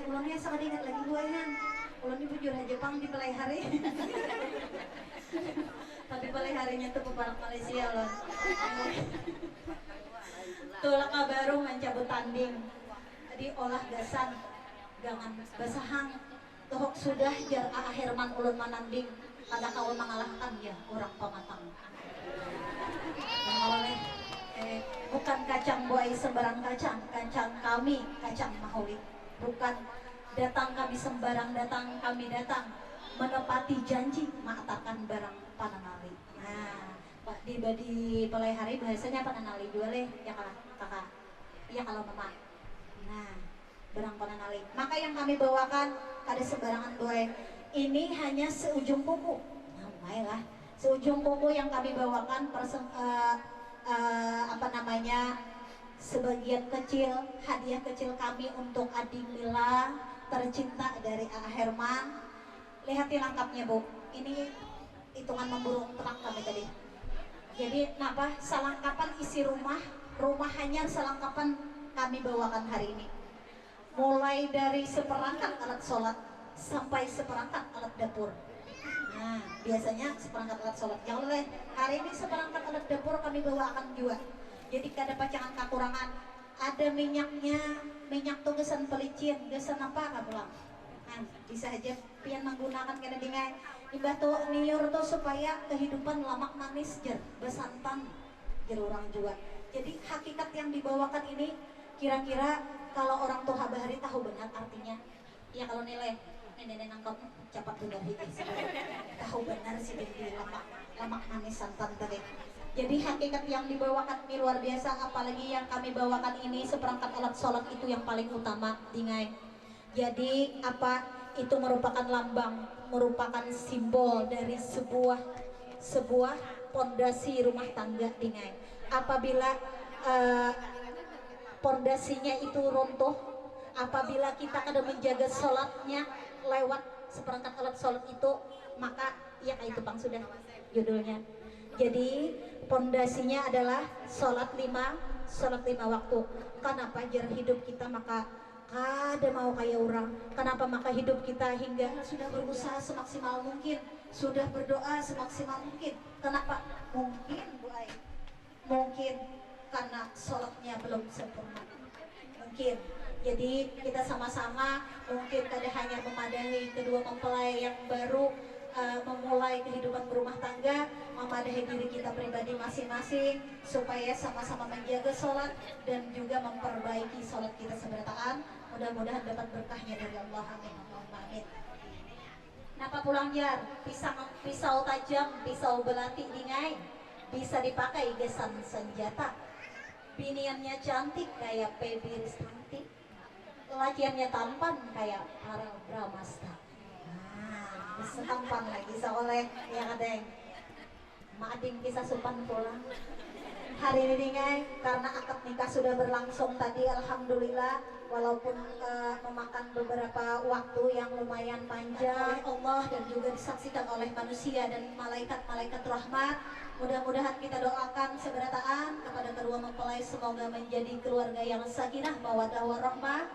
Ulangnya sangat ingat lagi boy Han. Ulang ibu jurah Jepang di pelai hari. Tapi pelai harinya tuh peparak Malaysia loh. Tulak kabaruh mencabut tanding diolah gasan gangan basahang tohok sudah jar Herman ulun mananding kada kawal mengalahkan ya orang pamatang. Oleh bukan kacang buai sembarang kacang kami kacang maholik. Bukan datang kami sembarang datang kami datang menepati janji mengatakan barang pananali. Nah di pelai hari bahasanya pananali jual ya kakak iya kalau mama. Nah barang pananali maka yang kami bawakan ada sembarangan boy. Ini hanya seujung kuku. Nah baiklah seujung kuku yang kami bawakan sebagian kecil hadiah kecil kami untuk adik Mila tercinta dari A. Herman. Lihatin lengkapnya bu, ini hitungan memburung terang kami tadi. Jadi kenapa selengkapan isi rumah hanya selengkapan kami bawakan hari ini, mulai dari seperangkat alat sholat sampai seperangkat alat dapur. Nah biasanya seperangkat alat sholat yang oleh hari ini seperangkat alat dapur kami bawakan juga. Jadi kada pacangan kekurangan. Ada minyaknya, minyak tuh gesan pelicin, gesan apa kah pulang? Nah, bisa aja pian menggunakan kena dengan imbah tuh niur tuh supaya kehidupan lamak manis jer, besantan jer orang juga. Jadi hakikat yang dibawakan ini kira-kira kalau orang tua bahari tahu benar artinya. Ya kalau nilai nenek nangkap cepat benar hiji tahu benar sih di lamak manis santan tadi. Jadi hakikat yang dibawakan ini luar biasa, apalagi yang kami bawakan ini seperangkat alat sholat itu yang paling utama dingai. Jadi apa itu merupakan lambang, merupakan simbol dari sebuah pondasi rumah tangga dingai. Apabila pondasinya itu runtuh, apabila kita kada menjaga sholatnya lewat seperangkat alat sholat itu, maka ya kayak itu bang sudah judulnya. Jadi pondasinya adalah sholat lima waktu. Kenapa jar hidup kita maka kada mau kayak orang? Kenapa maka hidup kita hingga sudah berusaha semaksimal mungkin, sudah berdoa semaksimal mungkin? Kenapa? Mungkin Bu Ai, mungkin karena sholatnya belum sempurna. Mungkin. Jadi kita sama-sama mungkin kada hanya memadahi kedua mempelai yang baru memulai kehidupan berumah tangga, memadahi diri kita pribadi masing-masing supaya sama-sama menjaga sholat dan juga memperbaiki sholat kita seberataan. Mudah-mudahan dapat berkahnya dari Allah. Amin. Amin. Napa pulang jar? Pisau tajam, pisau belati dingai, bisa dipakai gesan senjata. Biniannya cantik kayak Pebi Ristanti, lakiannya tampan kayak Arel Bramasta. Setampan lagi seoleh yang ada yang maading kisah supan pulang hari ini ngai karena akad nikah sudah berlangsung tadi alhamdulillah walaupun memakan beberapa waktu yang lumayan panjang Allah dan juga disaksikan oleh manusia dan malaikat-malaikat rahmat. Mudah-mudahan kita doakan seberataan kepada kedua mempelai semoga menjadi keluarga yang sakinah mawaddah warahmah,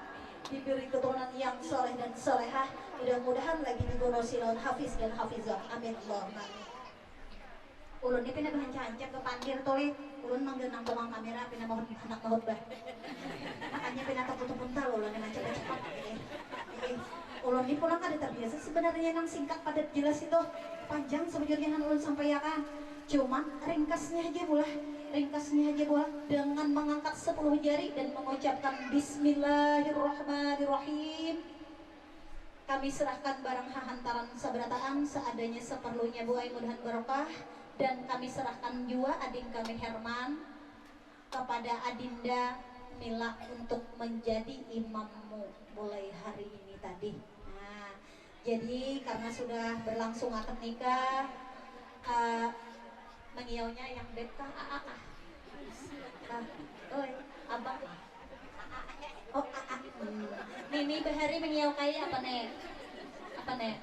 diberi keturunan yang soleh dan solehah, mudah-mudahan lagi dibonosi lawan hafiz dan hafizah. Amin Allahumma. Ulun ini pindah berhancang-hancang ke pandir tole, ulun menggenang tukang kamera pindah mohon anak mohon bah. Makanya pindah tepun-tepun ulun yang cepat-cepat. Ulun ini pulang kada terbiasa sebenarnya yang singkat padat jelas itu panjang sebenarnya yang ulun sampaikan. Cuman ringkasnya aja bola dengan mengangkat 10 jari dan mengucapkan Bismillahirrahmanirrahim. Kami serahkan barang hantaran saberataan seadanya seperlunya Bu Ai mudahan barokah, dan kami serahkan juga adik kami Herman kepada Adinda Mila untuk menjadi imammu mulai hari ini tadi. Nah, jadi karena sudah berlangsung akad nikah, mengiaunya yang dekah Oi, abang. Oh, Mimi Bahari mengiaukai apa nek? Apa nek?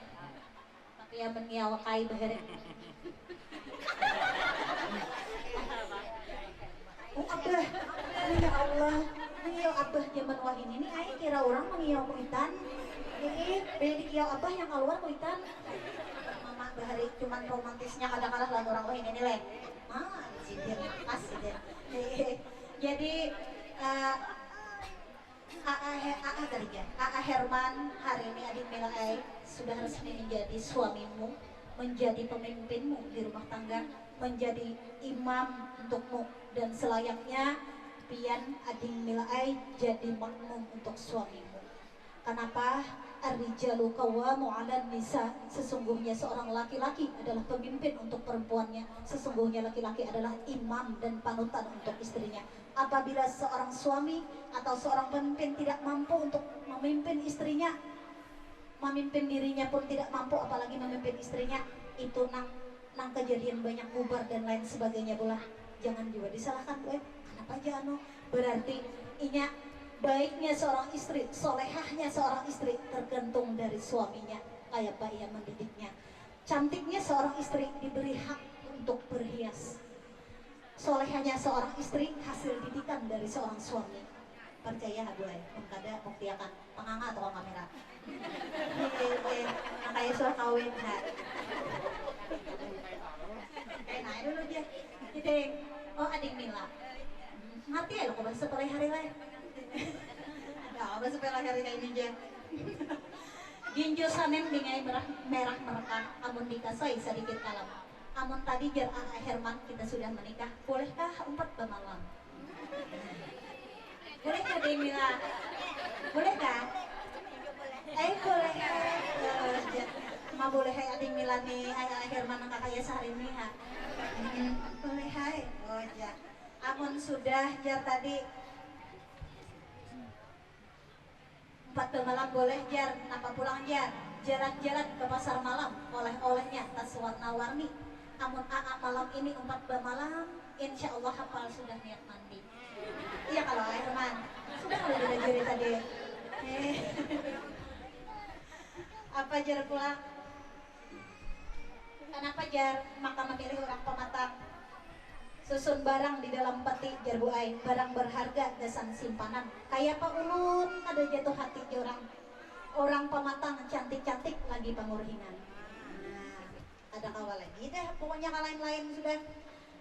Tapi yang mengiaukai Bahari. Oh abah, ya Allah, mengiau abah zaman wahini ini, ayo kira orang mengiau kuitan. Beda kiau abah yang keluar kuitan. Mama Bahari cuman romantisnya kadang-kadang lagu orang wahini ini leh. Cidir, pas cidir. Jadi AA Herman hari ini adik Mila sudah resmi menjadi suamimu, menjadi pemimpinmu di rumah tangga, menjadi imam untukmu, dan selayaknya pian adik Mila jadi makmum untuk suamimu. Kenapa? Ar-rijalu qawwamu 'alan nisa. Sesungguhnya seorang laki-laki adalah pemimpin untuk perempuannya. Sesungguhnya laki-laki adalah imam dan panutan untuk istrinya. Apabila seorang suami atau seorang pemimpin tidak mampu untuk memimpin istrinya, memimpin dirinya pun tidak mampu, apalagi memimpin istrinya, itu nang kejadian banyak bubar dan lain sebagainya pula. Jangan juga disalahkan gue. Kenapa aja berarti inya baiknya seorang istri, solehahnya seorang istri tergantung dari suaminya, kayak apa ia mendidiknya. Cantiknya seorang istri diberi hak untuk berhias. Solehahnya seorang istri hasil didikan dari seorang suami. Percaya gue, mengkada buktiakan penganga atau kamera. Yang kayak suara kawin hat. Nah dulu dia, gitu. Oh adik Mila, ngerti ya lo kok bahasa pelai hari lain. Nah, bahasa pelai hari kayak ini aja. Ginjo sanem dengan merah merekah, amun dikasai sedikit kalam. Amun tadi jar AA Herman kita sudah menikah, bolehkah 4 bermalam? Bolehkah Dek Mila? Bolehkah? Boleh. Ma boleh hai Adik Mila nih, AA Herman ang kakaya sehari ini ha. Boleh hai. Oh ja. Amun sudah jar tadi 4 bermalam boleh jar, napa pulang jar? Jalan-jalan ke pasar malam, oleh-olehnya tas warna-warni. Amun AA malam ini 4 bermalam, insya Allah hafal sudah niat mandi. Iya kalau AA Herman, sudah kalau jari tadi. Apa jar pulang? Kenapa jar? Maka memilih orang pematang. Susun barang di dalam peti jar Bu Ai, barang berharga dasan simpanan. Kayak Pak Ulun ada jatuh hati orang. Orang pematang cantik-cantik lagi pangurhingan. Ada kawal lagi deh, pokoknya lain-lain sudah.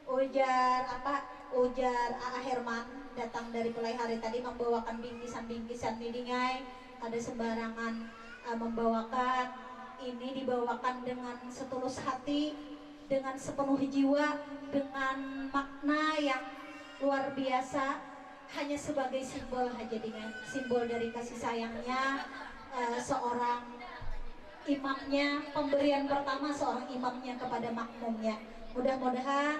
Ujar AA Herman datang dari Pelai Hari tadi membawakan bingkisan-bingkisan didingai, ada sembarangan membawakan. Ini dibawakan dengan setulus hati, dengan sepenuh jiwa, dengan makna yang luar biasa, hanya sebagai simbol aja, dengan simbol dari kasih sayangnya seorang imamnya, pemberian pertama seorang imamnya kepada makmumnya. Mudah-mudahan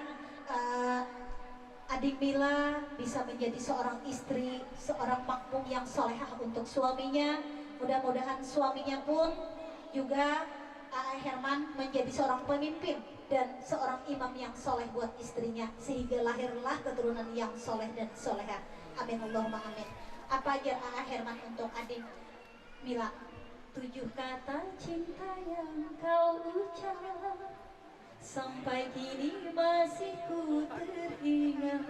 Adik Mila bisa menjadi seorang istri, seorang makmum yang solehah untuk suaminya. Mudah-mudahan suaminya pun juga AA Herman menjadi seorang pemimpin dan seorang imam yang soleh buat istrinya, sehingga lahirlah keturunan yang soleh dan soleha. Amin Allahumma amin. Apa aja AA Herman untuk Adik Mila? 7 kata cinta yang kau ucap sampai kini masih ku teringat.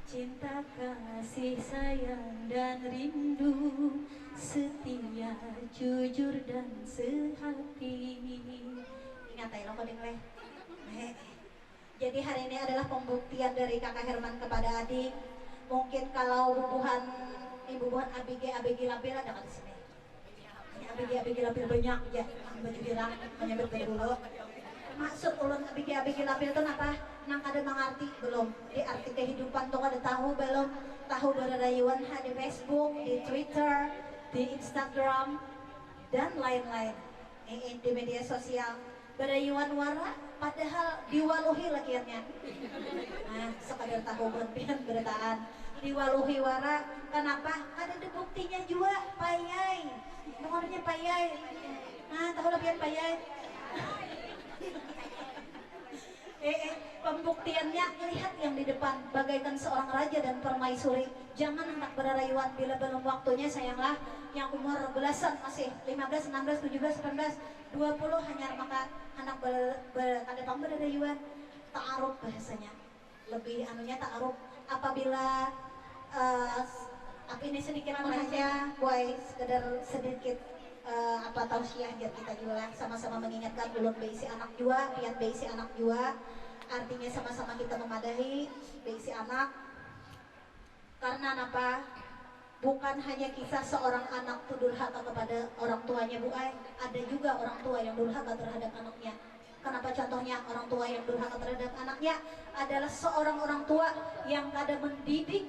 Cinta, kasih, sayang, dan rindu, setia, jujur, dan sehati. Ingat ya lo kodeng leh. Jadi hari ini adalah pembuktian dari Kakak Herman kepada adik. Mungkin kalau ibu-buhan ABG Labil ada kan di sini. ABG Labil banyak ya, baju bilang menyebut dulu. Maksud ulun ABG Labil itu apa? Nang ada mengerti belum? Di arti kehidupan tuh ada tahu belum? Tahu berarayuan di Facebook, di Twitter, di Instagram, dan lain-lain. Di media sosial berayuan wara, padahal diwaluhi lakiannya. Nah, sekadar tahu berpian beritaan diwaluhi wara. Kenapa? Ada buktinya juga, payai. Nomornya payai. Nah, tahu lakian payai. Pembuktiannya lihat yang di depan bagaikan seorang raja dan permaisuri. Jangan hendak berrayuan bila belum waktunya, sayanglah. Yang umur belasan masih 15, 16, 17, 18, 20 hanya maka hendak berdatang berrayuan. Ta'aruf bahasanya. Lebih anunya ta'aruf apabila apa ini sedikit hanya boy sekedar sedikit apa tausiah biar kita juga sama-sama mengingatkan ulun beisi anak jua, pian beisi anak jua. Artinya sama-sama kita memadahi beisi anak. Karena apa? Bukan hanya kisah seorang anak itu durhaka kepada orang tuanya, Bu Ai. Ada juga orang tua yang durhaka terhadap anaknya. Kenapa contohnya orang tua yang durhaka terhadap anaknya adalah seorang orang tua yang kadang mendidik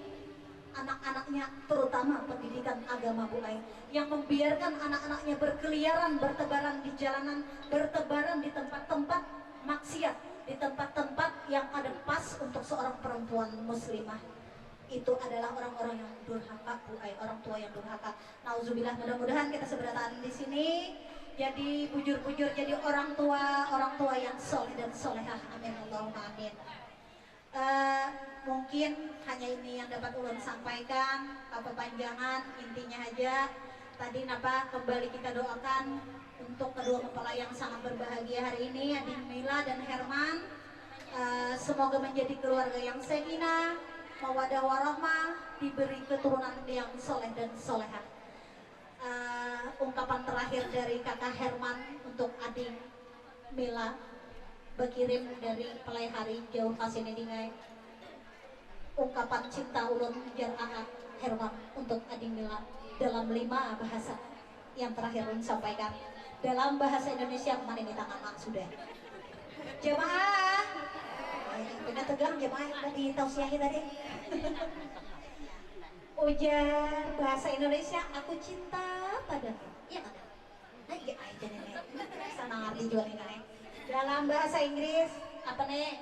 anak-anaknya, terutama pendidikan agama, Bu Ai, yang membiarkan anak-anaknya berkeliaran, bertebaran di jalanan, bertebaran di tempat-tempat maksiat, di tempat-tempat yang ada pas untuk seorang perempuan muslimah. Itu adalah orang-orang yang durhaka, Bu Ai, orang tua yang durhaka. Nauzubillah, mudah-mudahan kita seberataan di sini jadi bujur-bujur jadi orang tua yang soleh dan solehah. Amin Allahumma amin. Mungkin hanya ini yang dapat ulun sampaikan, apa panjangan, intinya aja tadi napa kembali kita doakan untuk kedua mempelai yang sangat berbahagia hari ini, Adi Mila dan Herman. Semoga menjadi keluarga yang sakinah, mawaddah warahmah, diberi keturunan yang soleh dan solehah. Ungkapan terakhir dari kakak Herman untuk Adi Mila, berkirim dari pelai hari jauh kasih dingai. Ungkapan cinta ulun jar anak Herman untuk Adi Mila dalam 5 bahasa yang terakhir ulun sampaikan dalam bahasa Indonesia. Kemana ini tangan mak sudah jemaah benar tegang jemaah mau ditausiahi tadi. Ujar bahasa Indonesia, aku cinta padamu. Iya kan? Nah iya aja nih sana ngerti juga nih. Dalam bahasa Inggris apa nih?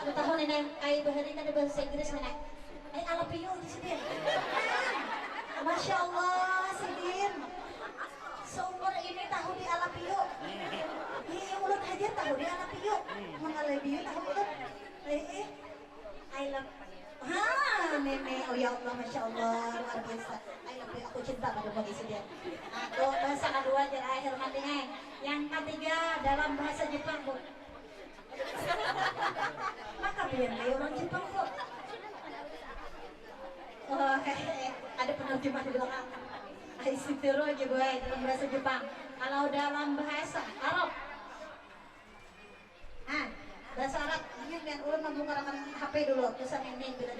Aku tahu nih ay bahari kan bahasa Inggris nih. Ay alapiyo di sini. Masya Allah Sidin. Seumur ini tahu di alapiyo. Iya ulut aja tahu di alapiyo. Mengalapiyo tahu ulut. I love. Nenek, oh ya Allah, Masya Allah, luar biasa. I love you, aku cinta pada bagi Sidin. Nah, bahasa kedua jar akhir mandingai. Yang ketiga dalam bahasa Jepang, Bu. Maka biar kayak orang Jepang, Bu. Oh, ada penerjemah di belakang. Aisitiro aja gue dalam bahasa Jepang. Kalau dalam bahasa Arab, bahasa Arab ini biar ulun membukakan HP dulu. Tulisan ini bila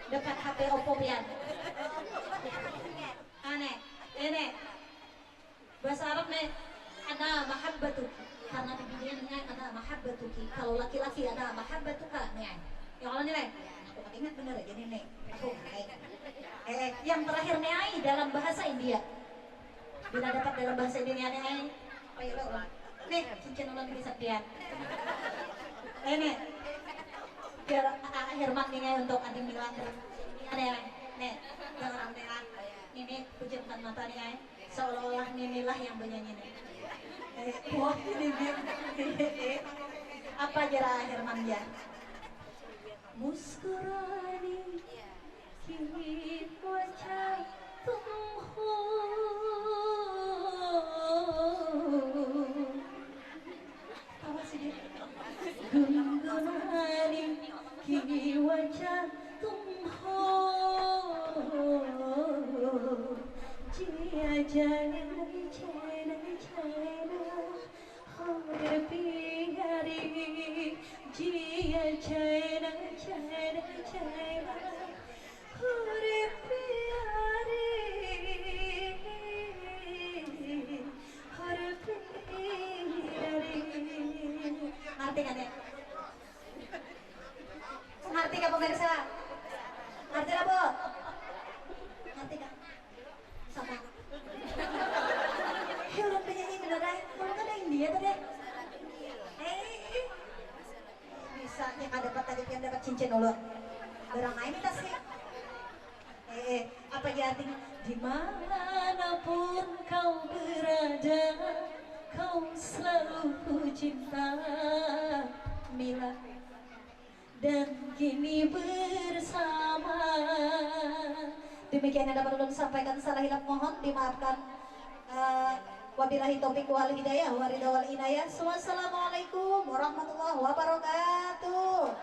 dapat HP Oppo pian. Aneh, ini bahasa Arab nih ada mahabbatuki. Karena di dunia ini ada mahabbatuki. Kalau laki-laki ada mahabbatuka nih. Yang kalau nilai, aku ingat bener aja nih. Aku yang terakhir nih dalam bahasa India. Bila dapat dalam bahasa India nih, nih cincin ulang di Septian. Ini biar Herman nih untuk Adi Mila. Ada nih orang merah. Ini pejamkan mata nih, seolah-olah Ninilah yang bernyanyi nih. Wah ini dia. Apa jara Herman ya? Muskurani ki wajah tumho. Apa sih dia? Gungunani ki wajah tumho. Jia jangan Piari, Jia China, China, China, Hore Piari, Hore Piari. Ngerti kan ya? Ngerti kan pemirsa? Ngerti lah Bu? Ngerti kan? Sama. Ulun penyanyi beneran, ulun kan yang India tuh deh. Bisa yang ada dapat tadi yang dapat cincin ulun. Barang lain kita sih. Apa ya artinya? Dimanapun kau berada, kau selalu ku cinta Mila, dan kini bersama. Demikian yang dapat ulun sampaikan, salah hilap mohon dimaafkan. Wabillahi taufiq wal hidayah wa ridha wal inayah. Wassalamualaikum warahmatullahi wabarakatuh.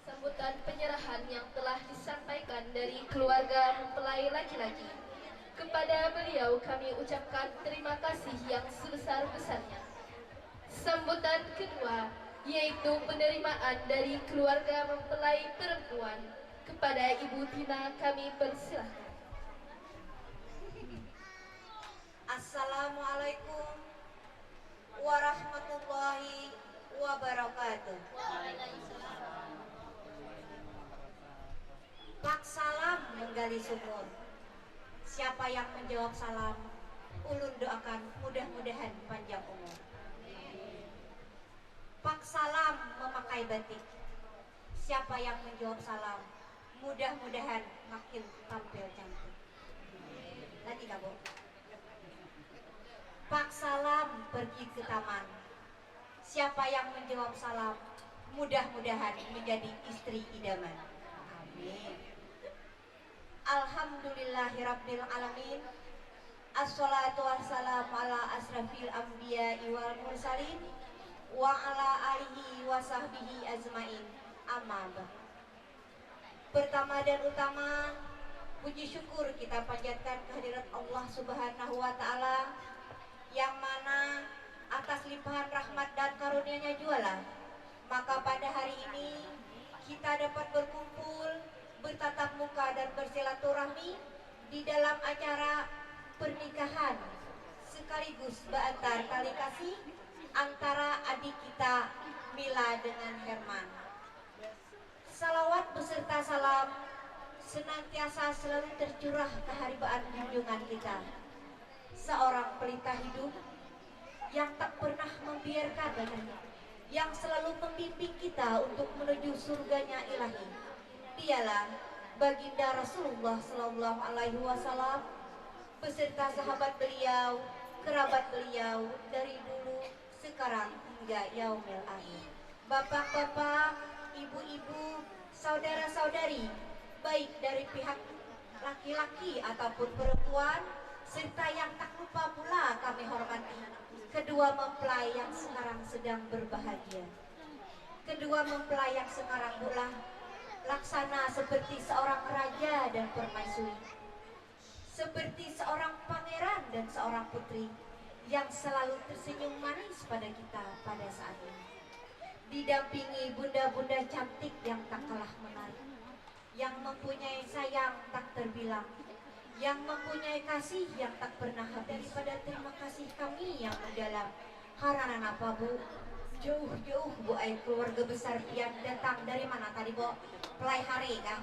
Sambutan penyerahan yang telah disampaikan dari keluarga mempelai laki-laki. Kepada beliau kami ucapkan terima kasih yang sebesar-besarnya. Sambutan kedua yaitu penerimaan dari keluarga mempelai perempuan. Kepada Ibu Tina kami persilahkan. Assalamualaikum warahmatullahi wabarakatuh. Pak salam menggali sumur. Siapa yang menjawab salam, ulun doakan mudah-mudahan panjang umur. Pak salam memakai batik. Siapa yang menjawab salam, mudah-mudahan makin tampil cantik. Lagi kamu. Pak salam pergi ke taman. Siapa yang menjawab salam, mudah-mudahan menjadi istri idaman. Amin. Alhamdulillahirabbil alamin. Assalatu wassalamu ala asrafil anbiya'i wal mursalin wa ala alihi wa sahbihi azmain. Amma ba'd. Pertama dan utama, puji syukur kita panjatkan kehadirat Allah Subhanahu wa taala yang mana atas limpahan rahmat dan karunia-Nya jualah maka pada hari ini kita dapat berkumpul, bertatap muka dan bersilaturahmi di dalam acara pernikahan sekaligus berantar tali kasih antara adik kita Mila dengan Herman. Salawat beserta salam senantiasa selalu tercurah keharibaan junjungan kita, seorang pelita hidup yang tak pernah membiarkan, yang selalu membimbing kita untuk menuju surganya ilahi. Dialah baginda Rasulullah Sallallahu Alaihi Wasallam beserta sahabat beliau, kerabat beliau dari dulu, sekarang hingga yaumil akhir. Bapak-bapak, ibu-ibu, saudara-saudari, baik dari pihak laki-laki ataupun perempuan, serta yang tak lupa pula kami hormati kedua mempelai yang sekarang sedang berbahagia. Kedua mempelai yang sekarang pula laksana seperti seorang raja dan permaisuri, seperti seorang pangeran dan seorang putri yang selalu tersenyum manis pada kita pada saat ini, didampingi bunda-bunda cantik yang tak kalah menarik, yang mempunyai sayang tak terbilang, yang mempunyai kasih yang tak pernah habis. Pada terima kasih kami yang mendalam. Karena apa Bu? Jauh-jauh Bu ay keluarga besar pian datang dari mana tadi Bu? Pelai hari kan?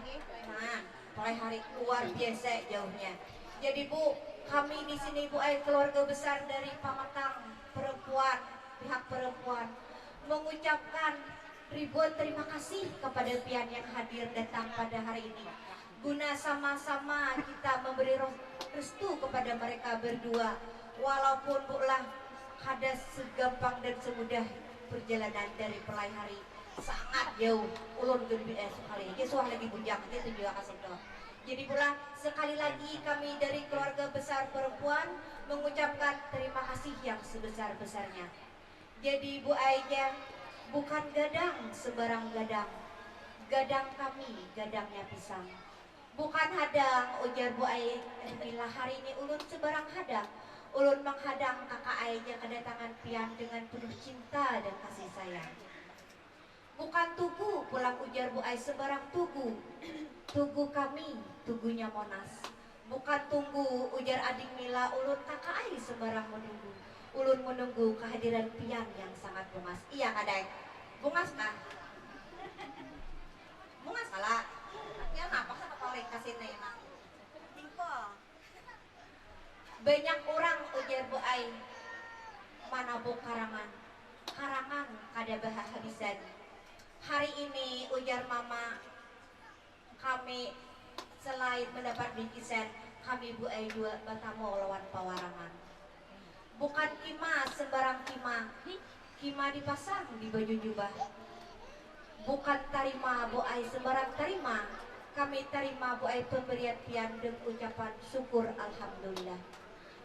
Nah, pelai hari luar biasa jauhnya. Jadi Bu, kami di sini Bu ay keluarga besar dari Pamatang perempuan, pihak perempuan mengucapkan ribuan terima kasih kepada pian yang hadir datang pada hari ini, guna sama-sama kita memberi restu kepada mereka berdua. Walaupun bulah ada segampang dan semudah perjalanan dari pelai hari sangat jauh, ulun gede sekali, kisah lagi bujang itu juga kasih doa. Jadi pula sekali lagi kami dari keluarga besar perempuan mengucapkan terima kasih yang sebesar-besarnya. Jadi Bu Aija bukan gadang sebarang gadang, gadang kami gadangnya pisang. Bukan hadang ujar Bu Aija, hari ini ulun sebarang hadang. Ulun menghadang kakak Aija kedatangan pian dengan penuh cinta dan kasih sayang. Bukan tugu pulang ujar Bu Aija sebarang tugu. Tugu kami, tugunya Monas. Bukan tunggu ujar adik Mila, ulun kakak Aija sebarang menunggu. Ulun menunggu kehadiran pian yang sangat bungas. Iya kadang bungas kah? Bungas kalah. Ya apa sama korek kasih nena. Tingko. Banyak orang ujar Bu Ai. Mana Bu karangan? Karangan kada bah habisan. Hari ini ujar mama, kami selain mendapat bingkisan kami Bu Ai dua Batamo lawan Pawarangan. Bukan kima sembarang kima, kima dipasang di baju jubah. Bukan tarima Bu Ai sembarang tarima, kami terima Bu Ai pemberian pian dengan ucapan syukur alhamdulillah.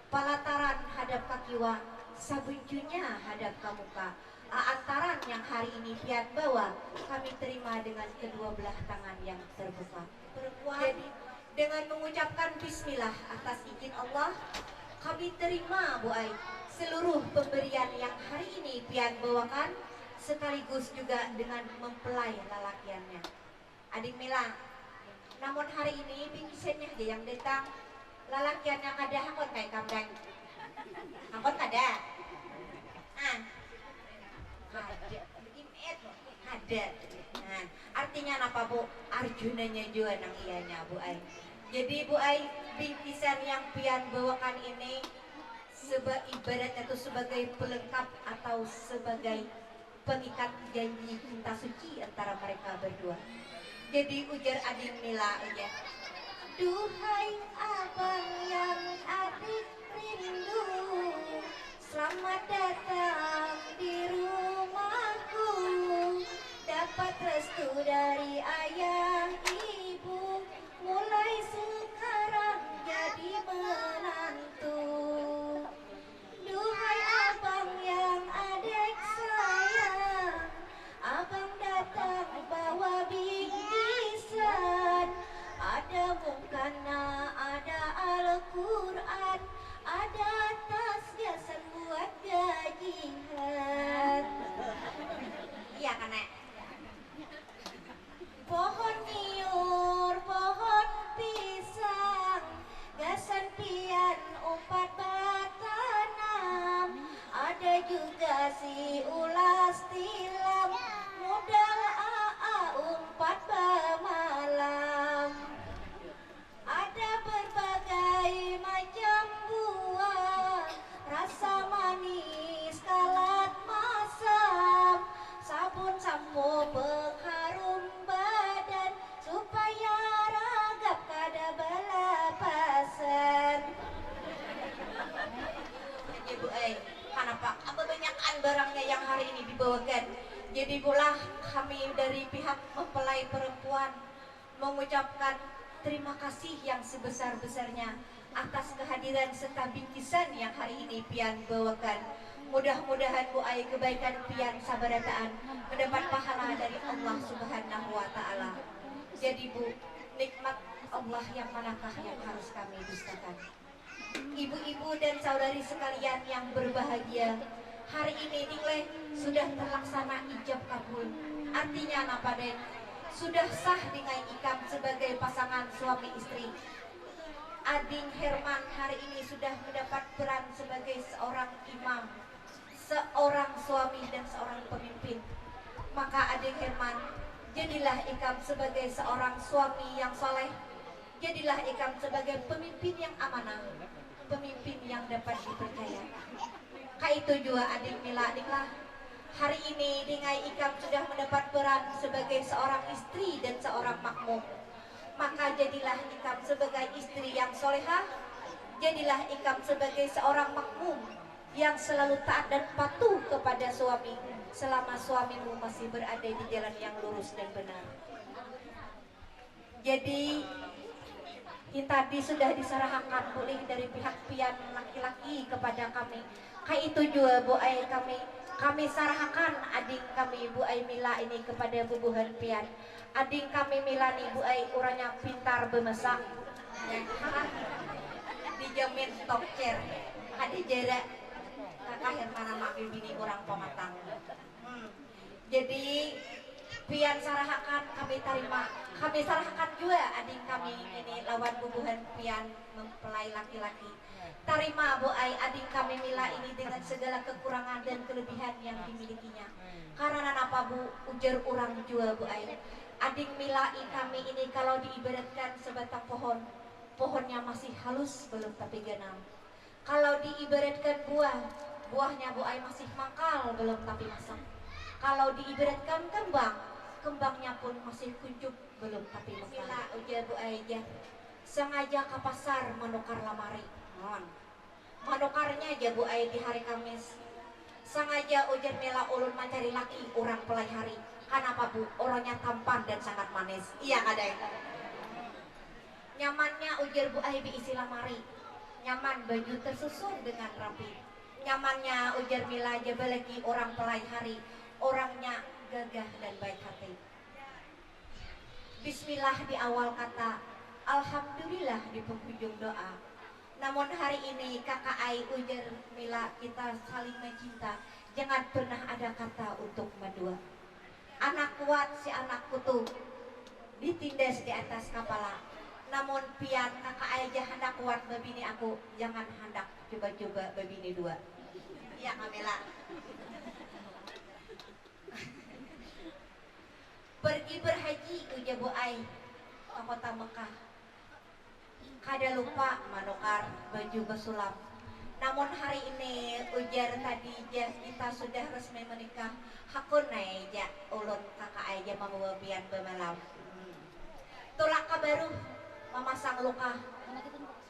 Palataran hadap kakiwa, sabuncunya hadap kamuka. Antaran yang hari ini pian bawa, kami terima dengan kedua belah tangan yang terbuka. Jadi dengan mengucapkan bismillah atas izin Allah, kami terima Bu Ai seluruh pemberian yang hari ini pian bawakan, sekaligus juga dengan mempelai lalakiannya. Adik Mila, namun hari ini bingkisannya aja yang datang, lalakiannya kada hakon kayak kambang. Hakon kada? Ada. Nah, artinya apa Bu? Arjunanya juga nang ianya Bu Ai. Jadi Bu Ai, bingkisan yang pian bawakan ini ibaratnya itu sebagai pelengkap atau sebagai pengikat janji cinta suci antara mereka berdua. Jadi ujar adik Mila aja, duhai abang yang adik rindu, selamat datang di rumahku. Dapat restu dari ayah ibu, mulai sekarang jadi menantu. Duhai abang yang adik sayang, abang datang bawa bingkisan. Ada mukana, ada Al-Quran, ada tas hiasan buat gajian. Iya kan Nek? Pohon niur, pohon pisang, gasan pian umpat batanam. Ada juga si ulas tilam, modal AA umpat bamalam. Ada berbagai macam buah, rasa manis kalat masam, sabun sampo pengharum badan, supaya ragap kada balapasan. Jadi Bu Ai, kenapa? Kebanyakan barangnya yang hari ini dibawakan. Jadi pula kami dari pihak mempelai perempuan mengucapkan terima kasih yang sebesar-besarnya atas kehadiran serta bingkisan yang hari ini pian bawakan. Mudah-mudahan Bu Ai kebaikan pian sabarataan mendapat pahala dari Allah Subhanahu wa taala. Jadi Bu, nikmat Allah yang manakah yang harus kami dustakan? Ibu-ibu dan saudari sekalian yang berbahagia, hari ini nilai sudah terlaksana ijab kabul. Artinya apa Den? Sudah sah dengan ikam sebagai pasangan suami istri. Ading Herman hari ini sudah mendapat peran sebagai seorang imam, seorang suami dan seorang pemimpin. Maka Ading Herman, jadilah ikam sebagai seorang suami yang soleh, jadilah ikam sebagai pemimpin yang amanah, pemimpin yang dapat dipercaya. Itu juga Adik Mila, adiklah, hari ini dengan ikam sudah mendapat peran sebagai seorang istri dan seorang makmum. Maka jadilah ikam sebagai istri yang solehah, jadilah ikam sebagai seorang makmum yang selalu taat dan patuh kepada suami selama suamimu masih berada di jalan yang lurus dan benar. Jadi tadi sudah diserahkan pulih dari pihak pian laki-laki kepada kami. Itu juga Bu Ai kami sarahkan ading kami Bu Ai Mila ini kepada bubuhan pian. Ading kami Mila nih Bu Ai orangnya pintar bemasak, dijamin tokcer, ada jarak kakak Hermana mak bini orang pematang. Jadi pian sarahakan kami terima, kami sarahakan juga ading kami ini lawan bubuhan pian mempelai laki-laki. Terima Bu Ai ading kami Mila ini dengan segala kekurangan dan kelebihan yang dimilikinya. Karena apa Bu, ujar orang juga Bu Ai, ading Mila kami ini kalau diibaratkan sebatang pohon, pohonnya masih halus belum tapi ganam. Kalau diibaratkan buah, buahnya Bu Ai masih mangkal belum tapi masam. Kalau diibaratkan kembang, kembangnya pun masih kuncup belum tapi mekar. Ujar Bu Ai, sengaja ke pasar menukar lamari. Menukarnya aja Bu Ai di hari Kamis. Sengaja ujar Mela ulun mencari laki orang pelai hari. Kenapa Bu? Orangnya tampan dan sangat manis. Iya ada itu. Nyamannya ujar Bu Ai isi lamari. Nyaman baju tersusun dengan rapi. Nyamannya ujar Mila jabalaki orang pelai hari. Orangnya gagah dan baik hati. Bismillah di awal kata, alhamdulillah di penghujung doa. Namun hari ini kakak Ai ujar Mila kita saling mencinta. Jangan pernah ada kata untuk mendua. Anak kuat si anak kutu ditindas di atas kepala. Namun pian kakak Ai aja hendak kuat babini aku. Jangan hendak coba-coba babini dua. Iya Kak Mila. Pergi berhaji ujar Bu Ai ke kota Mekah. Kada lupa manukar baju besulam. Namun hari ini ujar tadi kita sudah resmi menikah. Hakun aja ulun kakak aja membawa pian bemalam. Tulak baru memasang luka.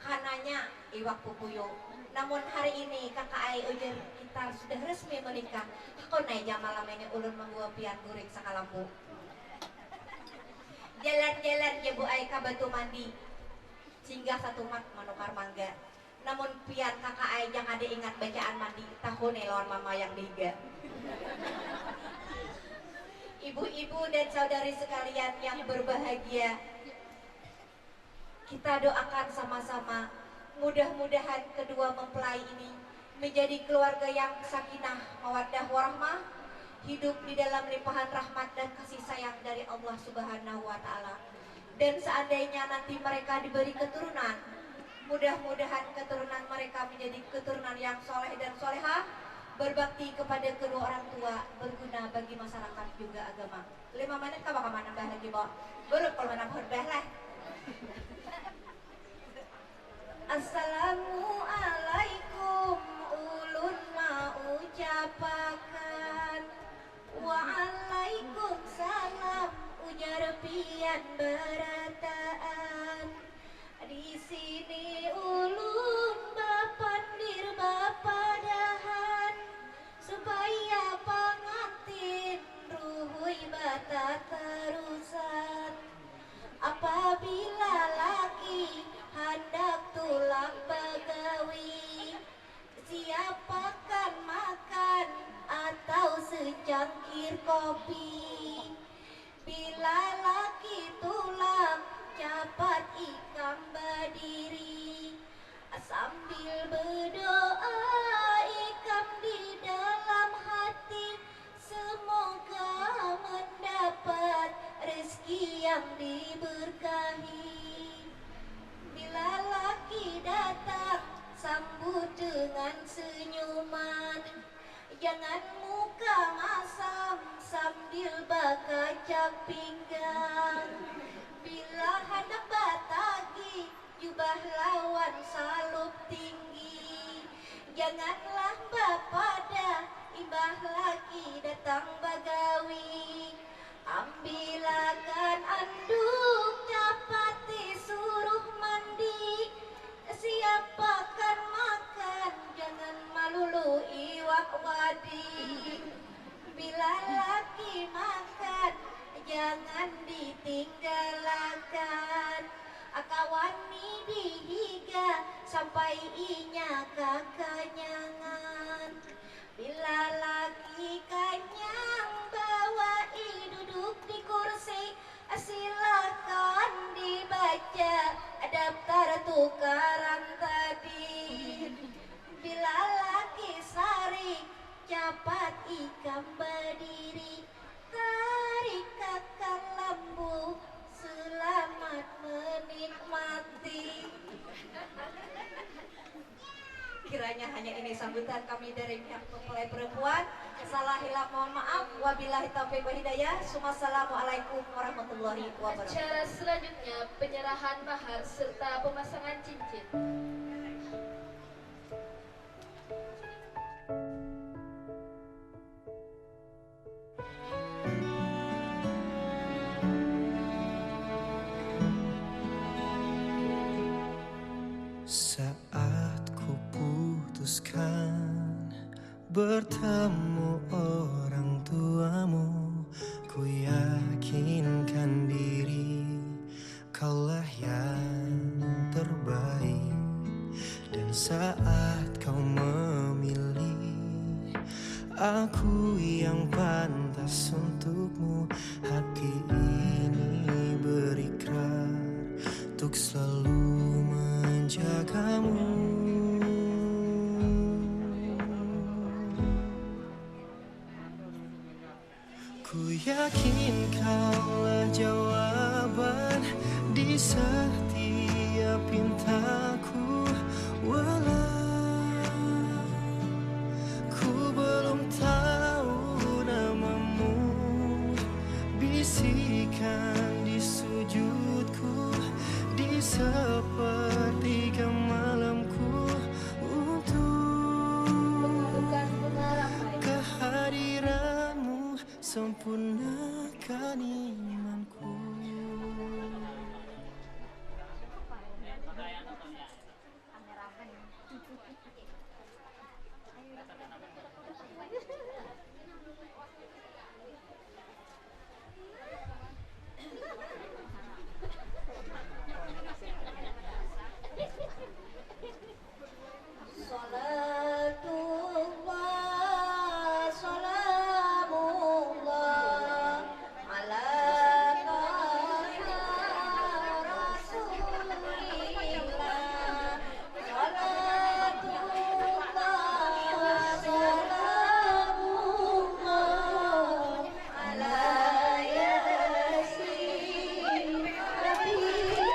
Kananya iwak pupuyo. Namun hari ini kakak ai ujar kita sudah resmi menikah. Hakun aja malam ini ulun membawa pian guring sakalampu. Jalan-jalan ya Bu Ai ka Batu Mandi. Singgah satu mat manukar mangga. Namun pian kakak ai jangan ada ingat bacaan mandi tahun lawan mama yang diga. Ibu-ibu dan saudari sekalian yang berbahagia, kita doakan sama-sama mudah-mudahan kedua mempelai ini menjadi keluarga yang sakinah, mawaddah warahmah, hidup di dalam limpahan rahmat dan kasih sayang dari Allah Subhanahu wa Ta'ala. Dan seandainya nanti mereka diberi keturunan, mudah-mudahan keturunan mereka menjadi keturunan yang soleh dan solehah, berbakti kepada kedua orang tua, berguna bagi masyarakat juga agama. 5 menit kah bakal menambah lagi, Bo? Belum kalau menambah lah. Assalamualaikum ulun mau ucapakan. Waalaikumsalam ujar pian berataan. Di sini ulun bapandir bapadahan supaya pangantin ruhui bata terusan. Apabila laki hendak tulang bagawi, siapakan makan atau secangkir kopi. Bila laki tulang capat ikam berdiri, sambil berdoa ikam di dalam hati, semoga mendapat rezeki yang diberkahi. Bila laki datang sambut dengan senyuman, jangan muka masam sambil bakacak pinggang. Bila hendak batagi jubah lawan salup tinggi, janganlah bapada imbah laki datang bagawi. Ambilakan anduk capati suruh mandi, siapakan makan jangan malulu iwak wadi. Bila laki makan jangan ditinggalkan, akawani dihiga sampai inya kekenyangan. Bila laki kanyang bawai duduk di kursi, silakan dibaca daftar tukaran tadi. Bila laki sari capat ikam berdiri, tarik kakak lambu selamat menikmati. Kiranya hanya ini sambutan kami dari pihak mempelai perempuan. Salah hilaf mohon maaf. Wabillahi taufiq wa hidayah. Assalamualaikum warahmatullahi wabarakatuh. Acara selanjutnya penyerahan mahar serta pemasangan cincin. memutuskan bertemu orang tuamu, ku yakinkan diri kaulah yang terbaik. Dan saat kau memilih aku yang pantas untukmu, hati ini berikrar untuk selalu menjagamu. Ku yakin kaulah jawaban di setiap pintaku, walau ku belum tahu namamu. Bisikan di sujudku, di sepertiga malamku, untuk kehadiranmu sempurnakan imanku. Salatullah, salamullah ala Rasulillah. Salatullah, salamullah ala Yasin Habib.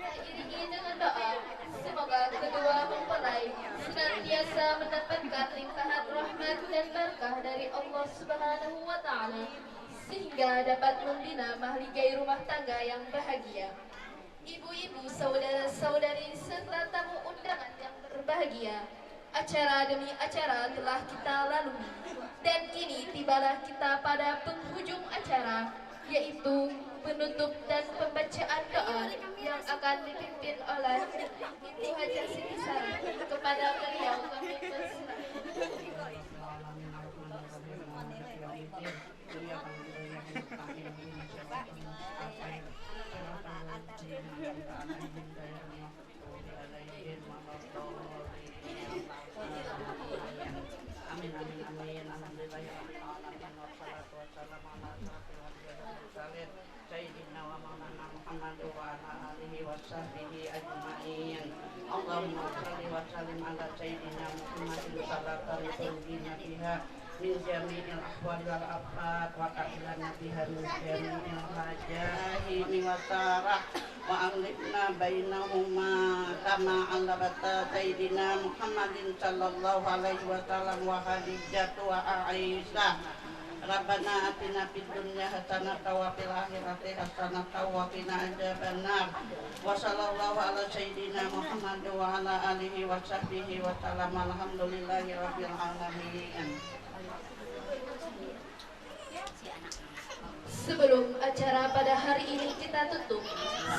Diiringi dengan doa, semoga kedua mempelai senantiasa mendapatkan limpahan rahmat dan berkah dari Allah Subhanahu wa Ta'ala, sehingga dapat membina mahligai rumah tangga yang bahagia. Ibu-ibu, saudara-saudari, serta tamu undangan yang berbahagia, acara demi acara telah kita lalui, dan kini tibalah kita pada penghujung acara, yaitu penutup dan pembacaan doa yang akan dipimpin oleh Ibu Haja Siti Sari. Kepada beliau kami Amin amin amin. Alhamdulillahirrahmanirrahim. Wassalatu wassalamu ala asyrofil mursalin sayyidina wa maulana Muhammad Muhammad wa ala alihi wa sahbihi ajma'in. Allahumma shalli wa sallim ala sayyidina Muhammadin salatan tunjina biha min jami'il ahwali wal afat wa ta'ilana biha min jami'il hajahi wa sarah wa amlikna bainahuma kama allabata sayyidina Muhammadin sallallahu alaihi wa sallam wa Khadijah wa Aisyah. Rabbana atina fid dunya hasanatan wa fil akhirati hasanatan wa qina adzabannar. Wa sallallahu ala sayyidina Muhammad wa ala alihi wa sahbihi wa sallam. Alhamdulillahi rabbil alamin. Sebelum acara pada hari ini kita tutup,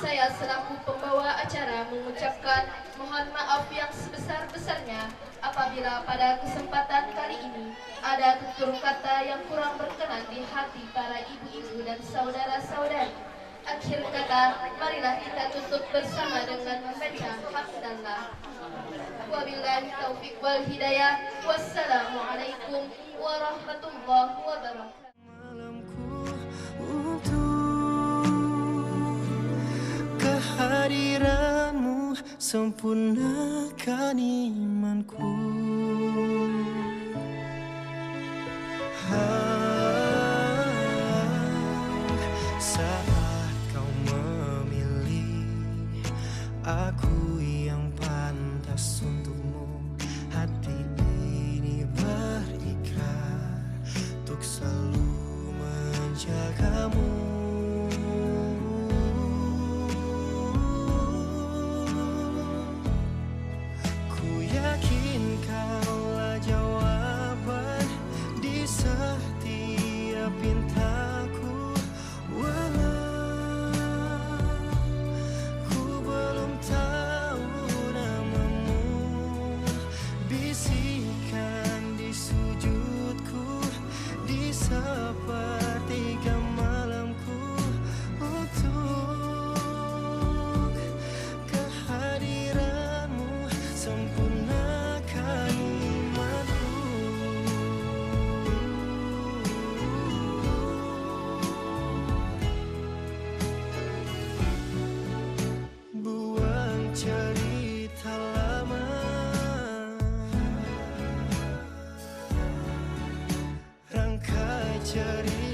saya selaku pembawa acara mengucapkan mohon maaf yang sebesar-besarnya apabila pada kesempatan kali ini ada tutur kata yang kurang berkenan di hati para ibu-ibu dan saudara-saudari. Akhir kata, marilah kita tutup bersama dengan membaca hamdalah. Wabillahi taufiq wal hidayah. Wassalamualaikum warahmatullahi wabarakatuh. Kehadiranmu sempurnakan imanku. Saat kau memilih aku yang pantas untukmu, hati ini berikrar untuk selalu menjagamu. Kaulah jawaban di setiap pintaku, walau ku belum tahu namamu. Bisikan di sujudku, di sepertiga malamku, untuk kehadiranmu sempurna. Cerita lama, rangkai cerita